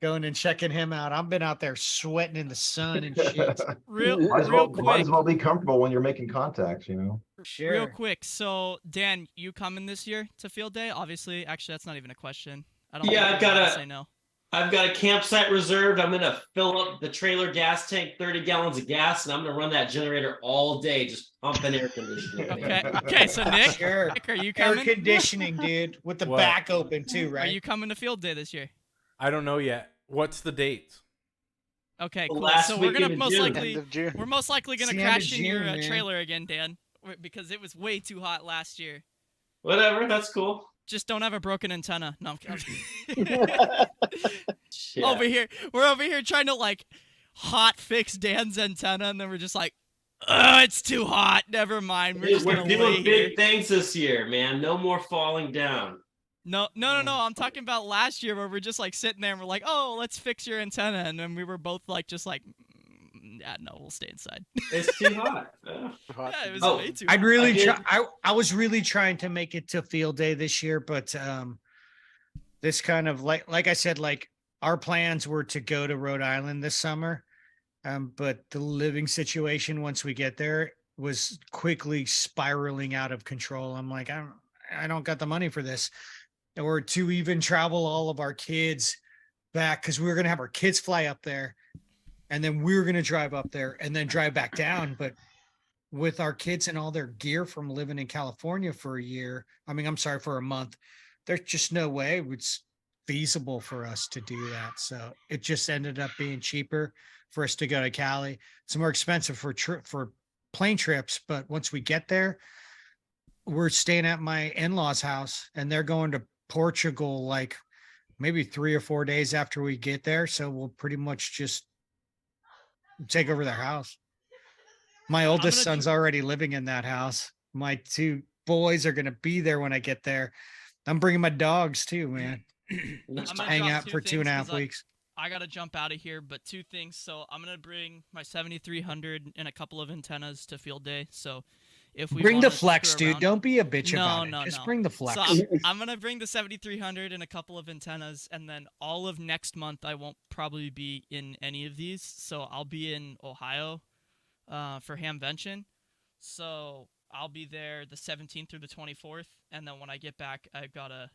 going and checking him out. I've been out there sweating in the sun and shit. Real Might as real well quick. be comfortable when you're making contacts, you know. Sure. Real quick. So Dan, you coming this year to field day? Obviously, actually that's not even a question. I don't Yeah, think I've you're allowed got to say no. I've got a campsite reserved. I'm gonna fill up the trailer gas tank, 30 gallons of gas, and I'm gonna run that generator all day, just pumping air conditioning. Okay. Okay, so Nick, Sure. Nick, are you Air coming? conditioning, dude, with the What? back open too, Are right? you coming to field day this year? I don't know yet. What's the date? Okay, The cool. last So we're gonna weekend of most June. likely End of June. we're most likely gonna It's the end of crash in your June, man. trailer again, Dan, because it was way too hot last year. Whatever, that's cool. Just don't have a broken antenna. No, I'm kidding. Shit. We're over here trying to like hot fix Dan's antenna, and then we're just like, oh, it's too hot. Never mind. We're just We're gonna lay doing here. big things this year, man. No more falling down. No. I'm talking about last year where we're just like sitting there and we're like, oh, let's fix your antenna, and then we were both like, just like, yeah, no, we'll stay inside. It's too hot. Yeah, it was Oh, way too. I'd hot. really I did- try. I was really trying to make it to field day this year, but this kind of like I said, like our plans were to go to Rhode Island this summer, but the living situation once we get there was quickly spiraling out of control. I'm like, I don't got the money for this, or to even travel all of our kids back because we were gonna have our kids fly up there, and then we were gonna drive up there and then drive back down, but with our kids and all their gear from living in California for a year, for a month, there's just no way it's feasible for us to do that. So it just ended up being cheaper for us to go to Cali. It's more expensive for plane trips, but once we get there, we're staying at my in-laws' house and they're going to Portugal like maybe 3 or 4 days after we get there. So we'll pretty much just take over their house. My oldest son's already living in that house. My 2 boys are going to be there when I get there. I'm bringing my dogs too, man. I'm Just gonna hang drop out 2 for 2.5 things 'cause weeks. I gotta jump out of here, but 2 things. So I'm gonna bring my 7300 and a couple of antennas to field day. So if we Bring the wanna flex, screw dude. around- Don't be a bitch no, about it. no, Just no. bring the flex. So I'm gonna bring the 7300 and a couple of antennas, and then all of next month I won't probably be in any of these. So I'll be in Ohio for Hamvention. So I'll be there the 17th through the 24th, and then when I get back, I've gotta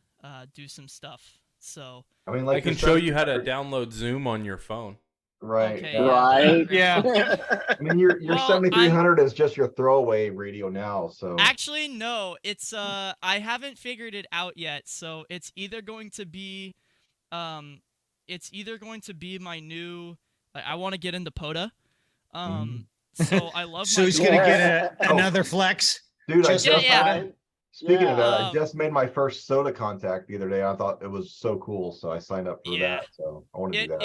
do some stuff. So I mean, I like can show you how to download Zoom on your phone. Right. Okay, yeah. Right. Yeah. I mean, your Well, 7300 is just your throwaway radio now. So actually, no, it's I haven't figured it out yet. So it's either going to be my new. I want to get into POTA. So I love. So my he's gonna Yeah. get another flex. dude, Just speaking of that, I Um, just made my first soda contact the other day. I thought it was so cool, so I signed up for Yeah. that. So I want to do that.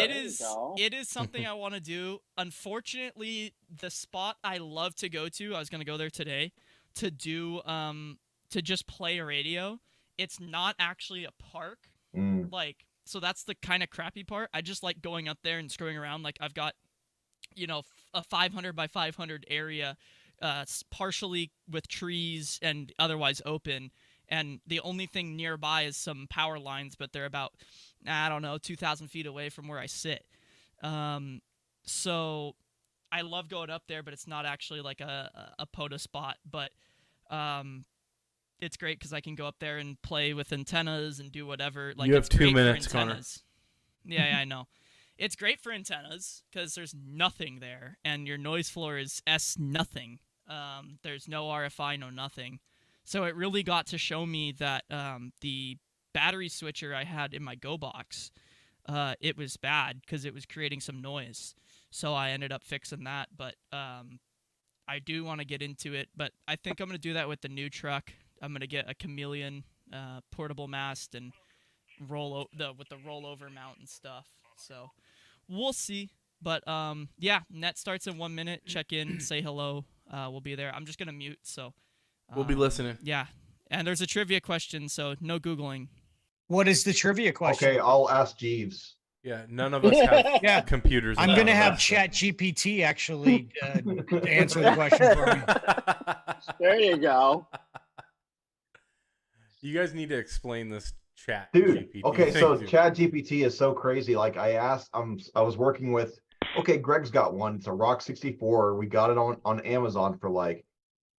It is something I want to do. Unfortunately, the spot I love to go to, I was gonna go there today to do to just play radio. It's not actually a park. Like, so that's the kind of crappy part. I just like going up there and screwing around. Like I've got, a 500 by 500 area, partially with trees and otherwise open. And the only thing nearby is some power lines, but they're about, 2,000 feet away from where I sit. So I love going up there, but it's not actually like a POTA spot. But it's great because I can go up there and play with antennas and do whatever. Like, you have it's 2 great minutes, for Connor. antennas. Yeah, I know. It's great for antennas because there's nothing there, and your noise floor is S nothing. There's no RFI, no nothing. So it really got to show me that the battery switcher I had in my Go box, it was bad because it was creating some noise. So I ended up fixing that, but I do want to get into it. But I think I'm going to do that with the new truck. I'm going to get a Chameleon portable mast and with the rollover mount and stuff. So we'll see. But yeah, net starts in 1 minute. Check in, say hello. We'll be there. I'm just going to mute. So we'll be listening. Yeah. And there's a trivia question, so no Googling. What is the trivia question? Okay, I'll ask Jeeves. Yeah, none of us have computers. I'm going to have Chat GPT actually answer the question for me. There you go. You guys need to explain this chat. Dude, GPT. okay, so Thank you. Chat GPT is so crazy. Like I was working with, okay, Greg's got one. It's a Rock 64. We got it on Amazon for like,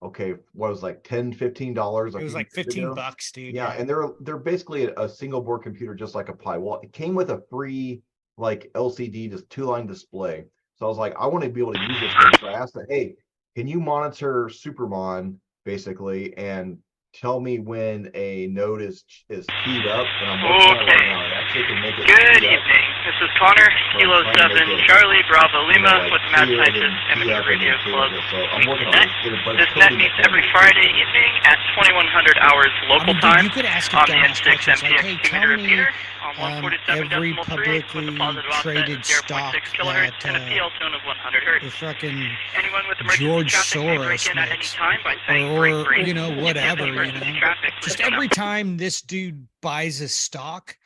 okay, what was like $10, $15. It was like $15, dude. Yeah, and they're basically a single board computer, just like a Pi. Well, it came with a free like LCD, just 2-line display. So I was like, I want to be able to use this thing. So I asked it, hey, can you monitor Supermon basically and tell me when a node is keyed up? And I'm looking at it right now. It actually can make it Good key up. evening. This is Connor, Kilo 7 Charlie Bravo Lima with the Mad clear and Scientist then key Amateur up and Radio then clear Club. it. So I'm working on Net. this, but This it's net totally meets every Friday evening at 2100 hours local Dude, time you could ask on it the dumbass N6 questions like, MTX hey, 2 tell meter me repeater on 147.3 every with a publicly positive offset traded of 0.6 stock kilohertz and a that PL tone of 100 hertz. the fucking Anyone with emergency George traffic may break Soros in at any makes, time by saying break, or break. you know, If you have whatever, you emergency know. traffic, Just please don't every time this dude buys a stock,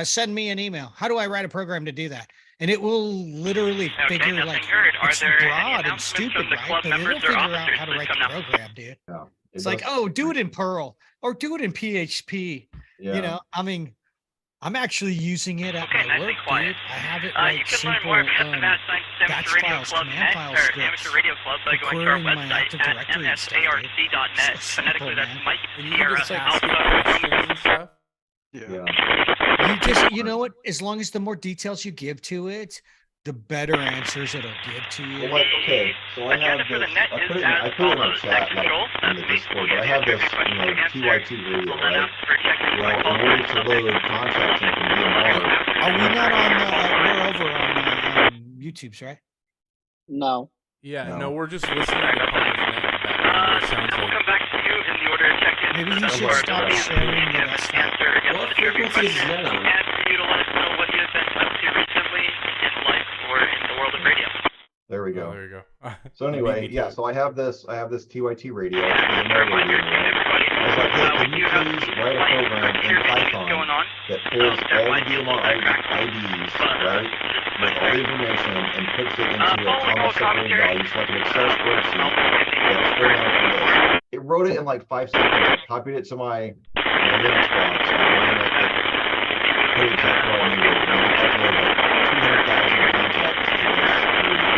send me an email. How do I write a program to do that? And it will literally figure, nothing like, heard. Are it's there any broad and announcements stupid, from the right? club But it'll members or figure out officers? how to Please write come the now. program, dude. Yeah, It's like, oh, do it in Perl or do it in PHP. Yeah. You know, I mean, I'm actually using it at Okay, my nice work, and quiet. dude. I have it You like can learn simple more about the Mad Scientist batch Amateur Radio files, Club command net file or scripts Amateur Radio Club by for going to our querying my website Active at Directory and stuff, dude. msarc.net. So Phonetically, simple, that's man. Mike And you Sierra just ask it Alpha. questions and stuff. Yeah. You know what? As long as the more details you give to it, the better answers it'll give to you. Well, like, okay, so I have Agenda for the this, net I is put it as in our follows. chat, like, Control, in the that's me. Discord, but I have this, you know, TYT radio, We'll then right? ask for checking Well, in order to load contacts in from DMR, Are we not on the? We're over on YouTube's, right? No. Yeah, No. no, we're just listening to Connor's net in the background. It sounds We'll like come back to you in the order of check-in. Maybe for he the should board. stop We'll sharing the give best an answer against What the trivia frequency is question. net on? And for you to let us know what you've been up to recently in life or in the world of radio. there we oh, go. there you go. So anyway, Beat me yeah, to it. so I have this TYT radio, it's DMR radio, right? I was like, hey, can you please write a program in Python that pulls all the DMR IDs, right, with all the information and puts it into a comma separated value, so like an Excel spreadsheet that's formatted for this. It wrote it in like 5 seconds. I copied it to my Linux box, and ran it, put it exactly where I needed, and I can upload like 200,000 contacts to this radio.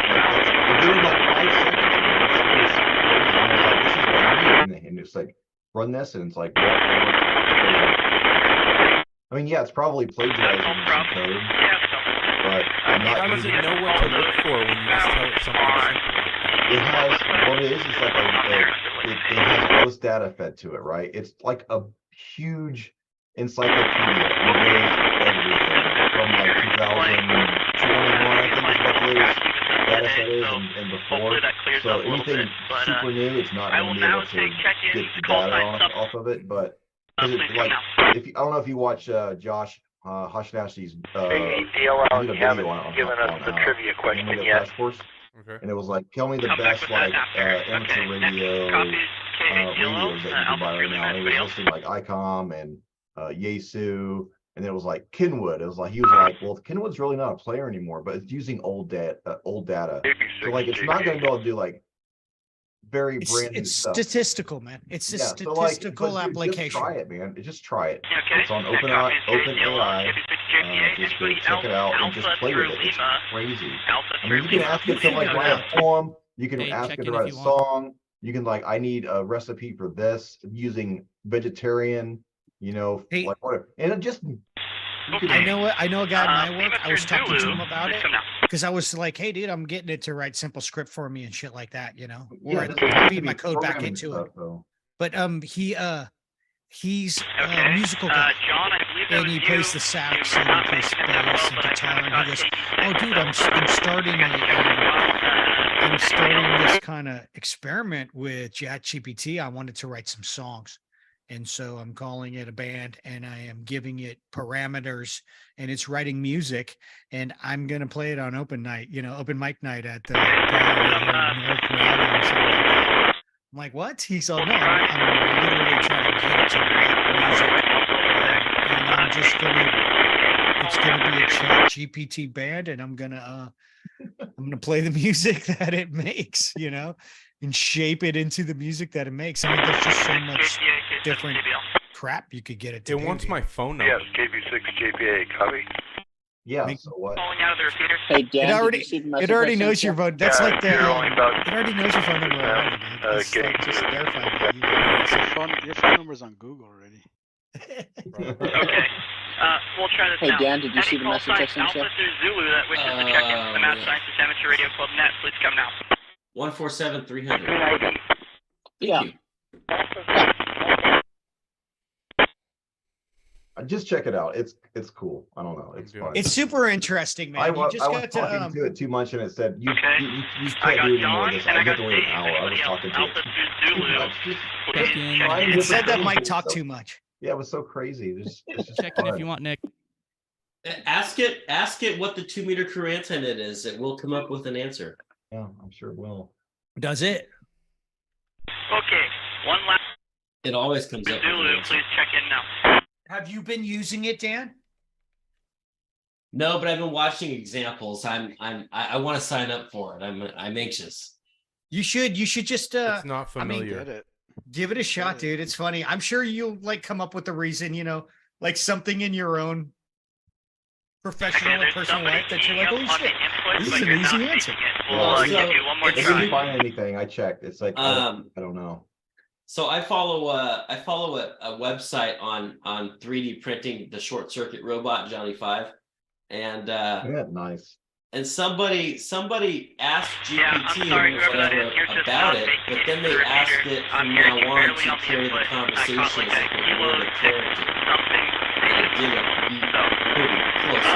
It did it in like 5 seconds. It was crazy. And I was like, this is what I need. And it's like, run this, and it's like, yep, it works. I mean, yeah, it's probably plagiarizing some code, but I'm not How does it using know what to look for when you just tell it something simple? It has, what it is like it has all this data fed to it, right? It's like a huge encyclopedia. It knows everything from like 2021, I think is what the latest data set is, and before. So anything super new, it's not going to be able to get the data off of it. But 'cause it's like, if you, I don't know if you watch Josh Hashnashi's DLL, did a you haven't video on given us the trivia question yet. Task Force. Okay. And it was like, tell me the best like amateur radio radios that you can buy right now. And it was listing like ICOM and Yaesu, and then it was like Kenwood. It was like, he was like, well, Kenwood's really not a player anymore, but it's using old data. So like, it's not going to be able to do like very brand new It's stuff. statistical, man. It's a Yeah, so, like, statistical but dude, application. Just try it, man. Just try it. Okay. It's on OpenAI. Just go check it out and just play with it. It's crazy. I mean, you can ask it to like write a poem. You can ask it to write a song. You can like, I need a recipe for this using vegetarian, like whatever. And it just. I know a guy at my work. I was talking to him about it because I was like, "Hey, dude, I'm getting it to write simple script for me and shit like that." Or I feed my code back into it. But he's a musical guy, John, I believe that and he was plays you. the sax and he plays bass and guitar. And he goes, "Oh, dude, I'm starting this kind of experiment with ChatGPT. I wanted to write some songs." And so I'm calling it a band and I am giving it parameters and it's writing music and I'm going to play it on open mic night at the North Rally or something like that. I'm like, what? He's all, no, I'm literally trying to get it to write music. And I'm just going to, it's going to be a Chat GPT band and I'm going to play the music that it makes, and shape it into the music that it makes. I mean, there's just so much different crap you could get it to. It wants my phone number. Yes, KB6 JPA, copy. Yeah, so what? Falling out of the repeater. Hey, Dan, it already knows your phone. That's like the, it already knows your phone number already, dude. It's getting like just verifying that Your phone number's on Google already. Okay. We'll try this Hey, now. Dan, did you see the Any message I call signs sent you? Alpha through Zulu that wishes to check in the Mad Scientist Amateur Radio Club net, please come now. 147-300. Yeah. Just check it out. It's cool. I don't know. It's fun. It's super interesting, man. I You was just got to talking to it too much, and it said you I can't got do it anymore. John Just, and I I get got to wait an Dave. hour. I was Anybody else? talking to Alpha it. through Zulu. Please check in. It said that Mike talked too much. Yeah, it was so crazy. It's just Check in if you want, Nick. Ask it what the 2 meter crew antenna is. It will come up with an answer. Yeah, I'm sure it will. Does it? Okay, one last It always comes up with an Zulu. answer. Please check in now. Have you been using it, Dan? No, but I've been watching examples. I want to sign up for it. I'm anxious. You should just It's not familiar. give it a shot, dude. It's funny. I'm sure you'll like come up with a reason, like something in your own professional or personal life that you're like, oh shit, this is an easy answer. We'll give you one more I try. didn't find anything. I checked. It's like I don't know. So I follow a website on 3D printing the short circuit robot Johnny 5, and Yeah, nice. and somebody asked Yeah, I'm GPT sorry, or whoever that whatever is. You're just about not it, making but it then they through asked repeater. it I'm from hearing now you on barely to on the carry the input. I caught conversation like as a if it kilo were the of character. something. And it did it pretty close.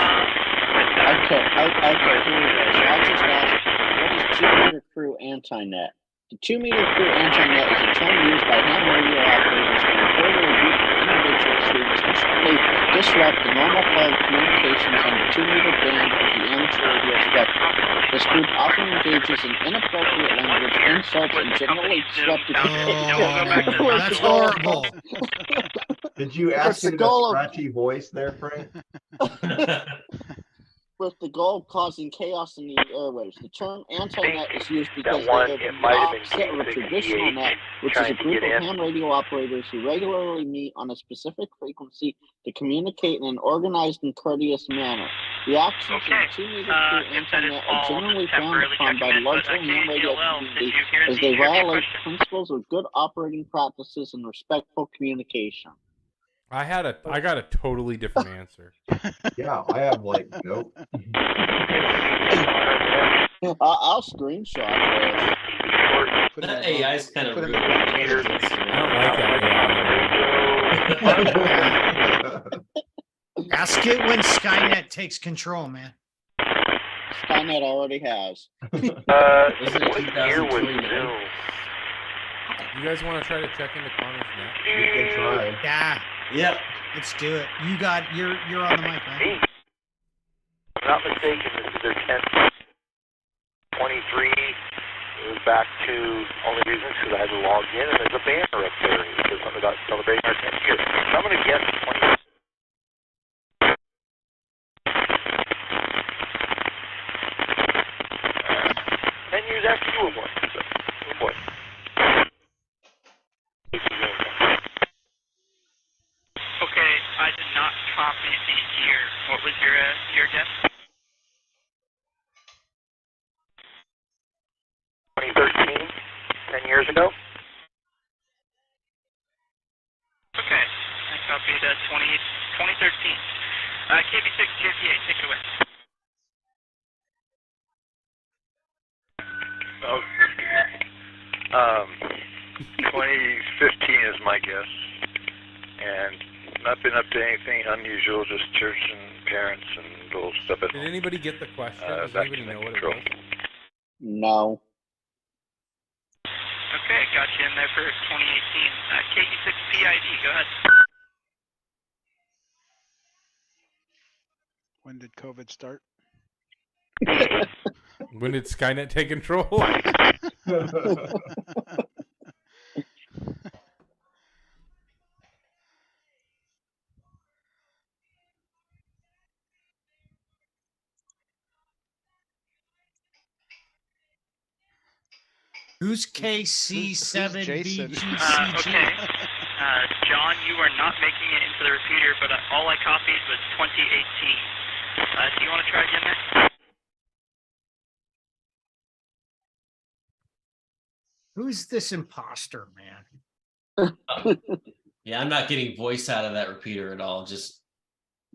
Okay, here we go. So I just asked, what is 2 meter crew anti-net? The 2 meter crew anti-net is a term used by ham radio operators to refer to a group of individuals who intentionally disrupt the normal flow of communications on the 2 meter band of the amateur radio spectrum. This group often engages in inappropriate language, insults, and generally disruptive Oh, that's horrible. Did you ask it in a scratchy voice there, Frank? With the goal of causing chaos in the airwaves. The term anti-net is used because one, they it are the might have been opposite of a K6 traditional net, which is trying a to group get of in. ham radio operators who regularly meet on a specific frequency to communicate in an organized and courteous manner. The actions of the 2 meter crew anti-net are generally frowned upon by the larger ham radio community as they violate principles of good operating practices and respectful communication. I got a totally different answer. Yeah, I have like nope. I'll screenshot this. That AI is kind of rude. I don't like that AI. Ask it when Skynet takes control, man. Skynet already has. Was it What year was 2029? Zoom? You guys want to try to check into Connor's net? You can try. Yeah, Yep. let's do it. You're on the mic, man. If I'm not mistaken, this is their 1023. It was back to only reasons because I had to log in, and there's a banner up there because I'm about celebrating our 10th year. So I'm going to guess 20. Years after you were born. So, oh boy. Okay, I did not copied the year. What was your year again? 2013, 10 years ago. Okay, I copied 2013. KB6 JPA, take it away. Oh, 2015 is my guess, and not been up to anything unusual, just church and parents and little stuff at Did home. anybody get the question? Does anybody know what it was? No. Okay, got you in there for 2018. KE6 PID, go ahead. When did COVID start? When did Skynet take control? Who's KC7BGCG? Okay. John, you are not making it into the repeater, but all I copied was 2018. Do you want to try again there? Who's this imposter, man? Yeah, I'm not getting voice out of that repeater at all. Just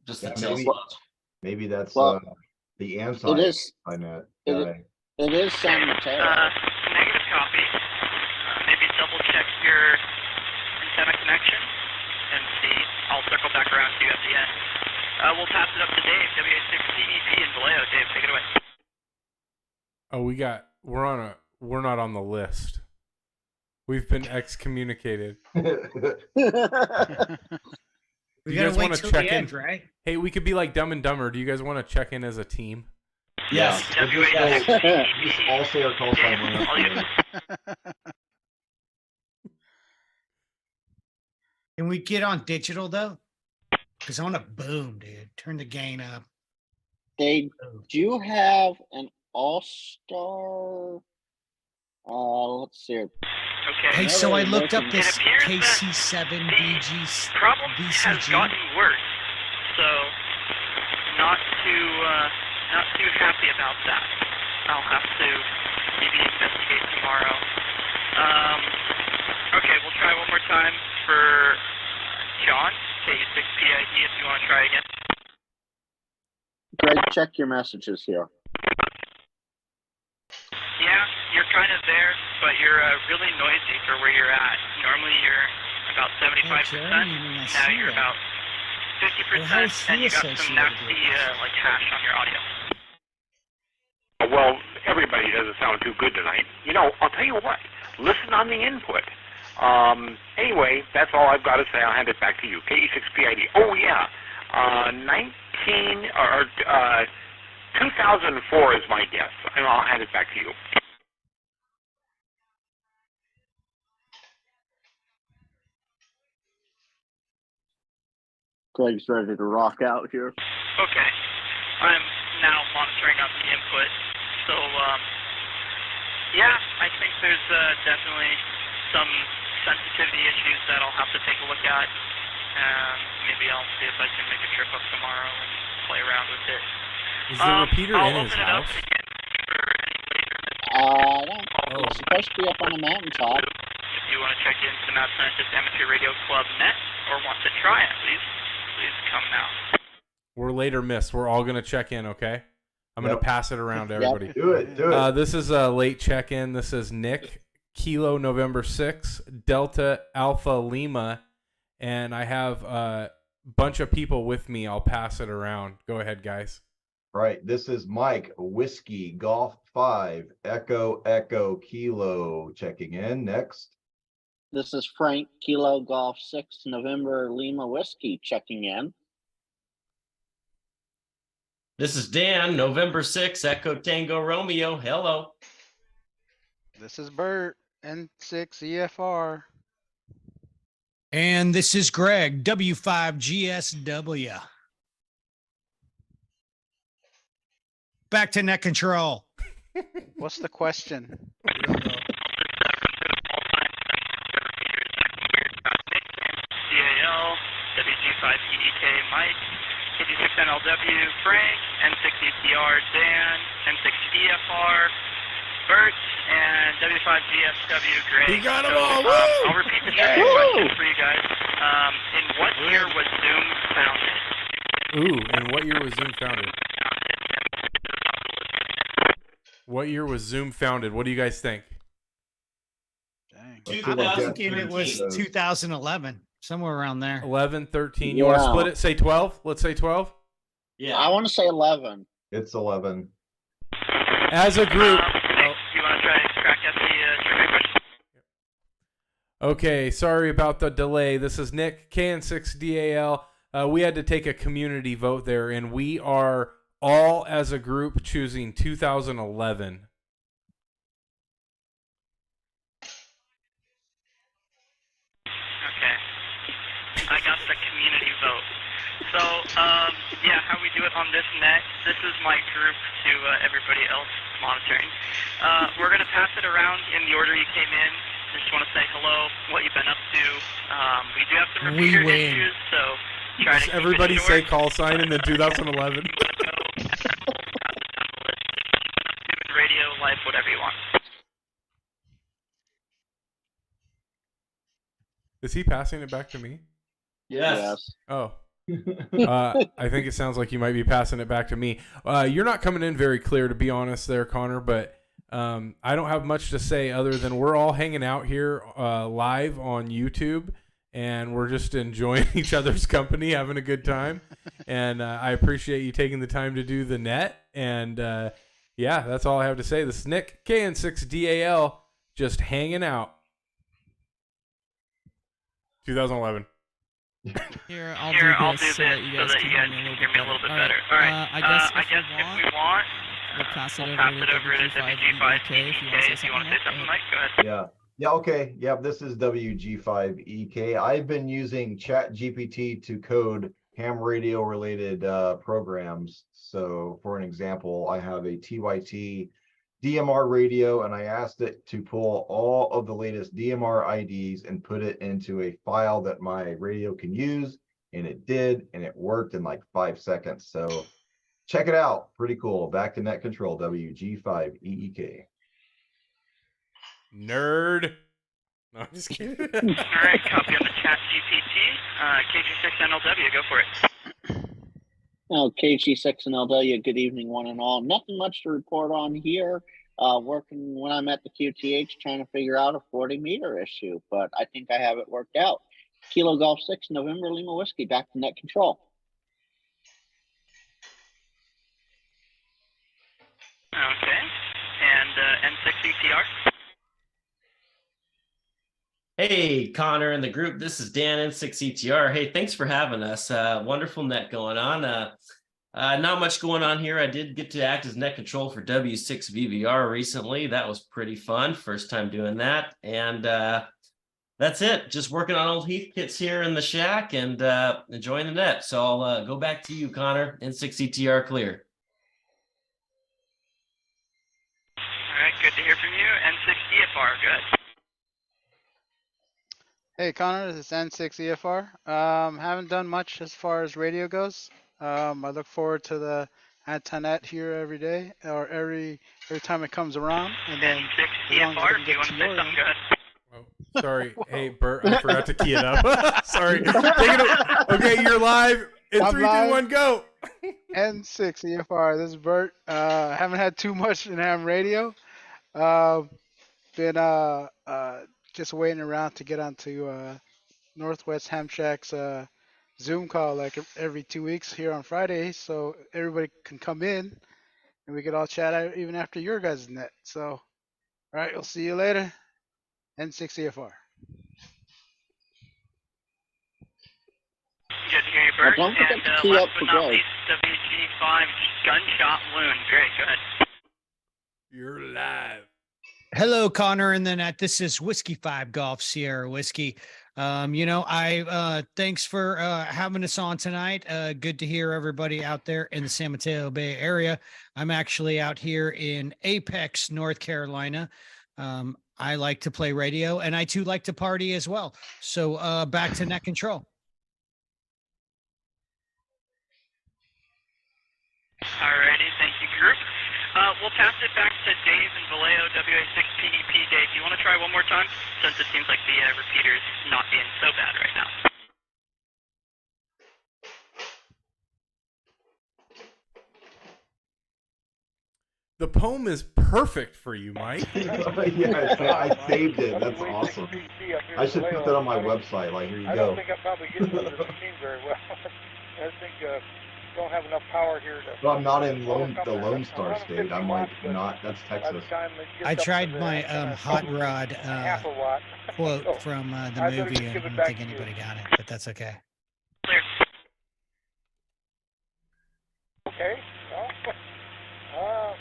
the tail spots. Maybe that's Well, the it is- anti-net it- guy. It is San Mateo. Negative copy. Maybe double check your antenna connection and see. I'll circle back around to you at the end. We'll pass it up to Dave, WA6CEP in Vallejo. Dave, take it away. Oh, we're not on the list. We've been excommunicated. We Do you guys gotta wait want to till check the in? end, right? Hey, we could be like Dumb and Dumber. Do you guys want to check in as a team? Yes. Just all say our call sign. Can we get on digital though? Because I want to boom, dude. Turn the gain up. They do have an All-Star. Let's see. Okay. Hey, so I looked up It this appears that KC7BG. problem has gotten worse, so not too happy about that. I'll have to maybe investigate tomorrow. Okay, we'll try one more time for John, KU6PID, if you want to try again. Greg, check your messages here. Yeah, you're kind of there, but you're really noisy for where you're at. Normally you're about 75%. Now you're about 50%, and you got some nasty like hash on your audio. Well, everybody doesn't sound too good tonight. You know, I'll tell you what. Listen on the input. Anyway, that's all I've got to say. I'll hand it back to you. KE6PID. Oh yeah, 2004 is my guess, and I'll hand it back to you. Greg's ready to rock out here. Okay. I'm now monitoring up the input. So, yeah, I think there's definitely some sensitivity issues that I'll have to take a look at. Maybe I'll see if I can make a trip up tomorrow and play around with it. Is the repeater I'll in his open it up house? again for any later. It's supposed to be up on a mountaintop. If you want to check into Mad Scientist Amateur Radio Club net or want to try it, please come now. We're later missed. We're all gonna check in, okay? I'm gonna pass it around to Yep. everybody. Do it. This is a late check-in. This is Nick, Kilo November 6, Delta Alpha Lima, and I have a bunch of people with me. I'll pass it around. Go ahead, guys. Right. This is Mike, Whiskey, Golf 5, Echo, Kilo. Checking in. Next. This is Frank, Kilo Golf 6, November Lima Whiskey, checking in. This is Dan, November 6, Echo Tango Romeo. Hello. This is Bert, N6 EFR. And this is Greg, W5GSW. Back to net control. What's the question? CAL, WG5EDK Mike, KG6NLW Frank, N6ETR Dan, N6EFR Bert, and W5GSW Greg. He got 'em So, all! Woo! I'll repeat the trivia question for you guys. In what year was Zoom founded? Ooh, and what year was Zoom founded? What year was Zoom founded? What do you guys think? I'm 2013. thinking it was 2011, somewhere around there. 11, 13. You want to Yeah. split it? Say 12? Let's say 12. Yeah. I want to say 11. It's 11. As a group. Nick, do you want to try to crack at the trivia question? Okay, sorry about the delay. This is Nick, KN6DAL. We had to take a community vote there, and we are all as a group choosing 2011. Okay. I got the community vote. So, yeah, how we do it on this net, this is my group to everybody else monitoring. We're going to pass it around in the order you came in. Just want to say hello, what you've been up to. We do have some We repeater win. issues, so try to Does keep everybody it say short. call sign in the 2011? Doing radio, live, whatever you want. Is he passing it back to me? Yes. Oh. I think it sounds like you might be passing it back to me. You're not coming in very clear, to be honest there, Connor, but I don't have much to say other than we're all hanging out here live on YouTube, and we're just enjoying each other's company, having a good time. And I appreciate you taking the time to do the net. And yeah, that's all I have to say. This is Nick, KN6DAL, just hanging out. 2011. Here, I'll Here, do I'll this do so this that you so guys that can you guys hear me can hear me a little bit better. All All right. right. I guess I if guess we if want, we want, we'll pass it we'll over pass to it over to WG5EK WG5EK if you want to say something. Mike, go ahead. Yeah. Yeah, okay. Yeah, this is WG5EK. I've been using ChatGPT to code ham radio related programs. So for an example, I have a TYT DMR radio, and I asked it to pull all of the latest DMR IDs and put it into a file that my radio can use. And it did, and it worked in like 5 seconds. So check it out. Pretty cool. Back to net control, WG5EEK. Nerd. No, I'm just kidding. All right, copy on the chat GPT. KG6NLW, go for it. Oh, KG6 and LW, good evening, one and all. Nothing much to report on here. Working when I'm at the QTH trying to figure out a 40 meter issue, but I think I have it worked out. Kilo Golf 6, November Lima Whiskey, back to net control. Okay. And N6ETR. Hey, Connor and the group. This is Dan N6ETR. Hey, thanks for having us. Wonderful net going on. Not much going on here. I did get to act as net control for W6VVR recently. That was pretty fun. First time doing that. And that's it. Just working on old Heath kits here in the shack and enjoying the net. So I'll go back to you, Connor. N6ETR clear. All right, good to hear from you. N6EFR, good. Hey Connor, this is N6EFR. Haven't done much as far as radio goes. I look forward to the antenna here every day, or every time it comes around. And then N6EFR, do you want to say something? Go ahead. Oh, sorry. Hey, Bert, I forgot to key it up. Sorry. Take it okay, you're live. In I'm 3, 2, live. 1, go. N6EFR, this is Bert. Haven't had too much in ham radio. Been just waiting around to get onto Northwest Ham Shack's Zoom call like every 2 weeks here on Fridays, so everybody can come in and we could all chat out even after your guys' net. So, all right, we'll see you later. N6EFR. Good to hear you, Bert. Don't forget And to key last up but for not Greg. least, WG5 Gunshot Loon. Great, go ahead. You're live. Hello, Connor and the net. This is Whiskey 5 Golf Sierra Whiskey. Thanks for having us on tonight. Good to hear everybody out there in the San Mateo Bay Area. I'm actually out here in Apex, North Carolina. I like to play radio, and I too like to party as well. So back to net control. Alrighty, thank you, group. We'll pass it back to Dave and Vallejo, WA6PDP. Dave, do you want to try one more time? Since it seems like the repeater's not being so bad right now. The poem is perfect for you, Mike. Yeah, I saved it. That's awesome. I should put that on my website. Like, here you I go. don't think I probably get to the machine very well. I think don't have enough power here to. Well, I'm not in the Lone Star State. I'm like not. That's Texas. I tried my hot rod quote from the movie, and I don't think anybody got it, but that's okay. Okay. Well,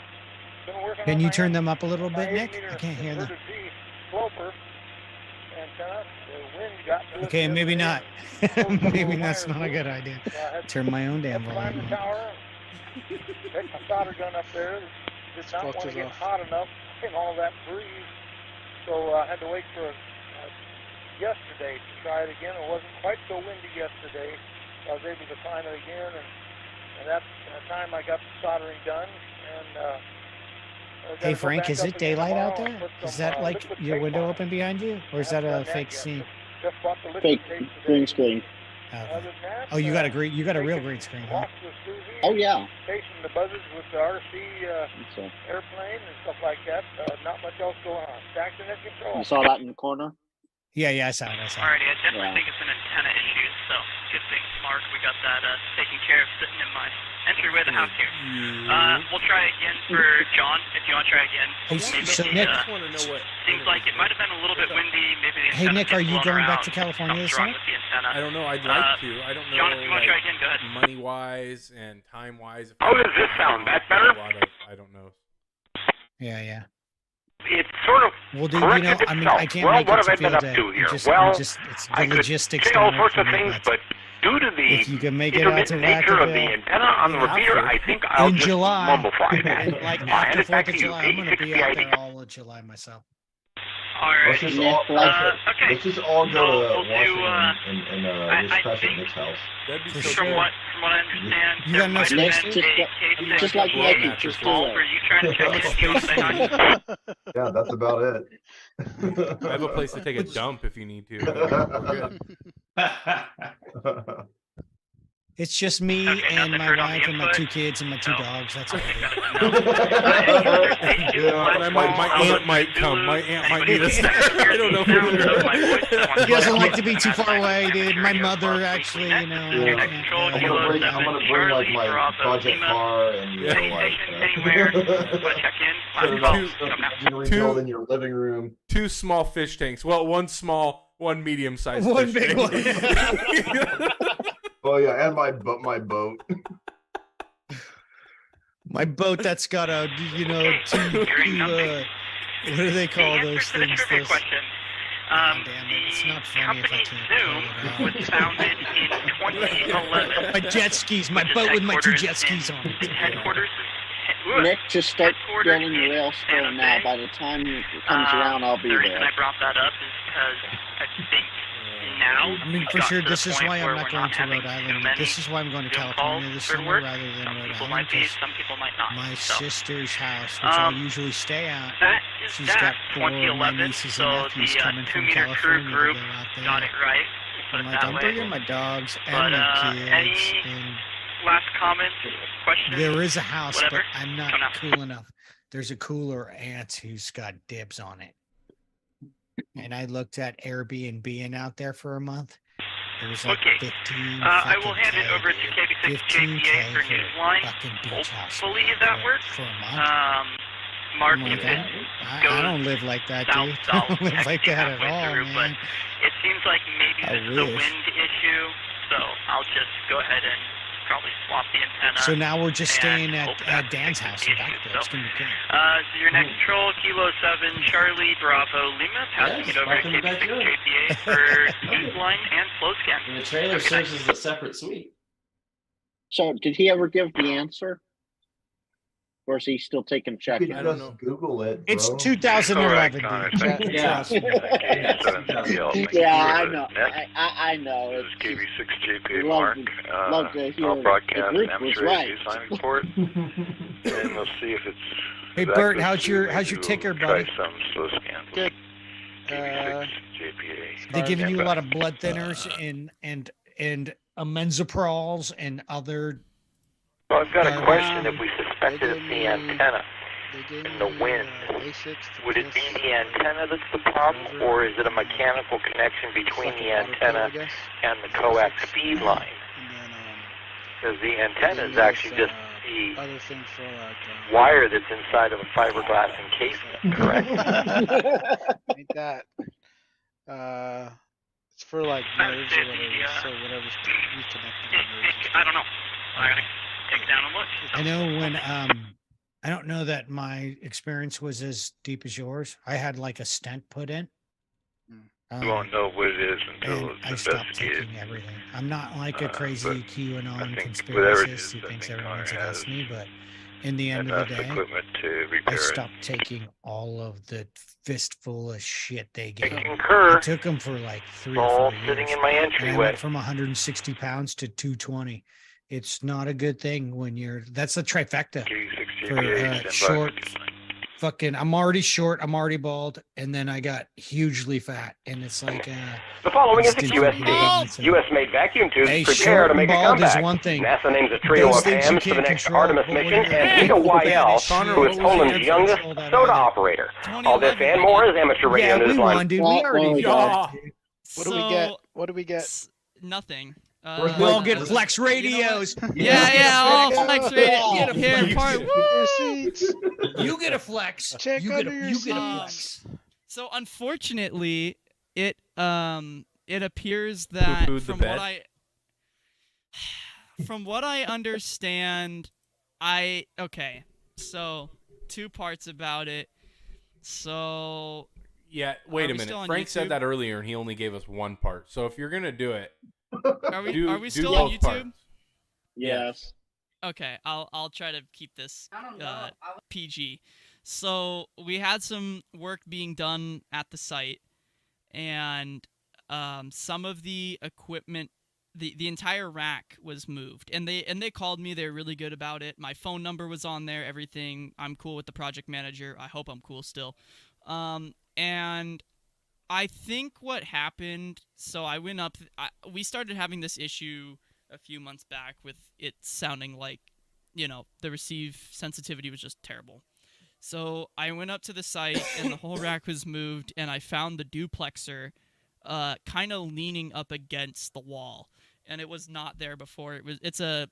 been working Can on you my turn them up a little bit, Nick? 8-meter I can't hear them. inverted V sloper antenna. The wind got to it Okay, the maybe other not. day. Maybe that's not a good idea. Turn my own damn Climb volume the up. tower, take my solder gun up there. Did not want to get hot enough in all that breeze, so I had to wait for yesterday to try it again. It wasn't quite so windy yesterday, so I was able to climb it again, and that time I got the soldering done. And Hey Frank, is it daylight out there? Is that like your window open behind you, or is that a fake scene? Fake green screen. Oh, you got a real green screen, huh? Oh yeah. Chasing the buzzards with the RC airplane and stuff like that. Not much else going on. Traction and control. You saw that in the corner? Yeah, I saw it. Alrighty, I definitely think it's an antenna issue, so good thing, Mark. We got that taken care of sitting in my entryway of the house here. We'll try again for John, if you want to try again. Hey, Maybe so the, Nick- seems like it might have been a little bit windy. Maybe the Hey antenna Nick, are you blown going back around. to California this Something's wrong summer? with the antenna. I don't know. I'd like to. I don't know. John, if you want to try again, go ahead. Money wise and time wise. How does this sound? That better? I don't know. Yeah. It's sort of Well, dude, corrected I mean, itself. I can't Well, make what it have I to been field up day. to here? It's Well, it's the I could logistics say all don't work sorts for of me, things, but but due to the if you can make it out to intermittent nature of the Vacaville antenna on the repeater, I think I'll in just July, mumble fly that. like I'll hand after it back 4th of to you, July, I'm going to be out KE6PID. there all of July myself. Let's just all let's just all go to Washington and just crash at Nick's house. From what I understand, You there got no might have space? been a case just like Mikey, just do Were it. you trying to check in? Do you want to say hi? Yeah, that's about it. I have a place to take a dump if you need to. We're good. It's just me and my wife and my 2 kids and my 2 dogs. That's all. And my aunt might come. My aunt might need us. I don't know if we're good. He doesn't like to be too far away, dude. My mother actually, I'm gonna bring like my project car and you know like build in your living room. 2 small fish tanks. Well, one small, one medium sized. One fish big tank. one. Oh yeah, and my boat. My boat that's got a, what do they call those things? Those, damn it, it's not funny if I can't pull it out. Was founded in 2011. My jet skis, my boat with my 2 jet skis on. Its headquarters Nick, just start building your rail store now. By the time it comes around, I'll be the reason there. I brought that up is because I think now. I mean, for sure, this is why I'm not going to Rhode Island. This is why I'm going to California this summer rather than Rhode Island. Some people might not. My sister's house, which I usually stay at, she's got 4 of my nieces and nephews coming from California to go out there. Got it right. Put I'm it like, that I'm way. bringing my dogs and But my kids. any And last comments, questions? there is a house, whatever? but I'm not cool enough. There's a cooler aunt who's got dibs on it. And I looked at Airbnb out there for a month. It was like 15 I will hand it fucking over to KB6JPA for Newsline. Hopefully that works. for a month. Mark, I'm if like, it I don't live like that, dude. I I'll don't live like text you that at halfway all, through, but man. it seems like maybe I this is a wish. wind issue, so I'll just go ahead and probably swap the antenna. So now we're just staying and at Dan's house in Vacaville. It's gonna be good. So your next control, Kilo 7, Charlie, Bravo, Lima, passing it over to welcome back KB6JPA for Newsline and Flow Scan. And the trailer serves as a separate suite. So, did he ever give the answer? Or is he still taking You check-ins? could just Google it, bro. It's 2011, Connor, dude. thank you. Yeah. Thank you. Thank you Yeah, I for the know. net. I know. This It's is just KB6JP love Mark. love to hear I'll the broadcast group an was amateur right. radio signing report, and we'll see if it's. Hey if Bert, access how's to, your maybe ticker, we'll try buddy? some slow scans. Good. KB6JPA. They giving you a Stand lot by. of blood thinners and amenzaprols and other. Well, I've got a garbage? question. If we suspected it's the antenna in the wind, would it be the antenna that's the problem, or is it a mechanical connection between the antenna and the coax feed line? Because the antenna is actually just the Other thing for like wire that's inside of a fiberglass encasement, correct? ain't that. It's for like nerves or whatever. So whatever's reconnecting the nerves. I don't know. I gotta take down and look. I know when I don't know that my experience was as deep as yours. I had like a stent put in. We won't know what it is until and it's I stopped investigated. taking everything. I'm not like a crazy but QAnon think whatever it conspiracist is, who I thinks think everyone's Connor against has me, but in the end of enough the day, equipment to I repair it. stopped taking all of the fistful of shit they gave me. concur. I took them for like 3 or All 4 years. sitting in my and I entryway. went from 160 pounds to 220. It's not a good thing when you're. That's a trifecta for short. Fucking, I'm already short. I'm already bald, and then I got hugely fat, and it's like. The following is a instant QSD. fatigue. US-made vacuum tubes Hey, prepare short to and make a bald is comeback. one thing. NASA names a trio Those of things you hams for the can't next control, Artemis but when mission, you're and Vita fat YL, as shit, who is you Poland's can't youngest control that soda either. operator. All this and more is amateur radio Yeah, we news line. won, dude. We already got it. What do we get? What do we get? Nothing. We all get flex radios. Yeah, all flex radio. Get a Here, flex. part. You get a flex. Check you get under a, your you get a seats. flex. So unfortunately, it appears that Poo-pooed the bed. from what I understand, okay. So 2 parts about it. So Yeah, wait Are a we still minute. on Frank said YouTube? that earlier, and he only gave us one part. So if you're gonna do it, are we do still both on YouTube? parts. Yes. Okay, I'll try to keep this PG. So we had some work being done at the site, and some of the equipment, the entire rack was moved, and they called me. They're really good about it. My phone number was on there. Everything. I'm cool with the project manager. I hope I'm cool still. And I think what happened. So I went up. We started having this issue a few months back with it sounding like, the receive sensitivity was just terrible. So I went up to the site and the whole rack was moved, and I found the duplexer kind of leaning up against the wall, and it was not there before. It's a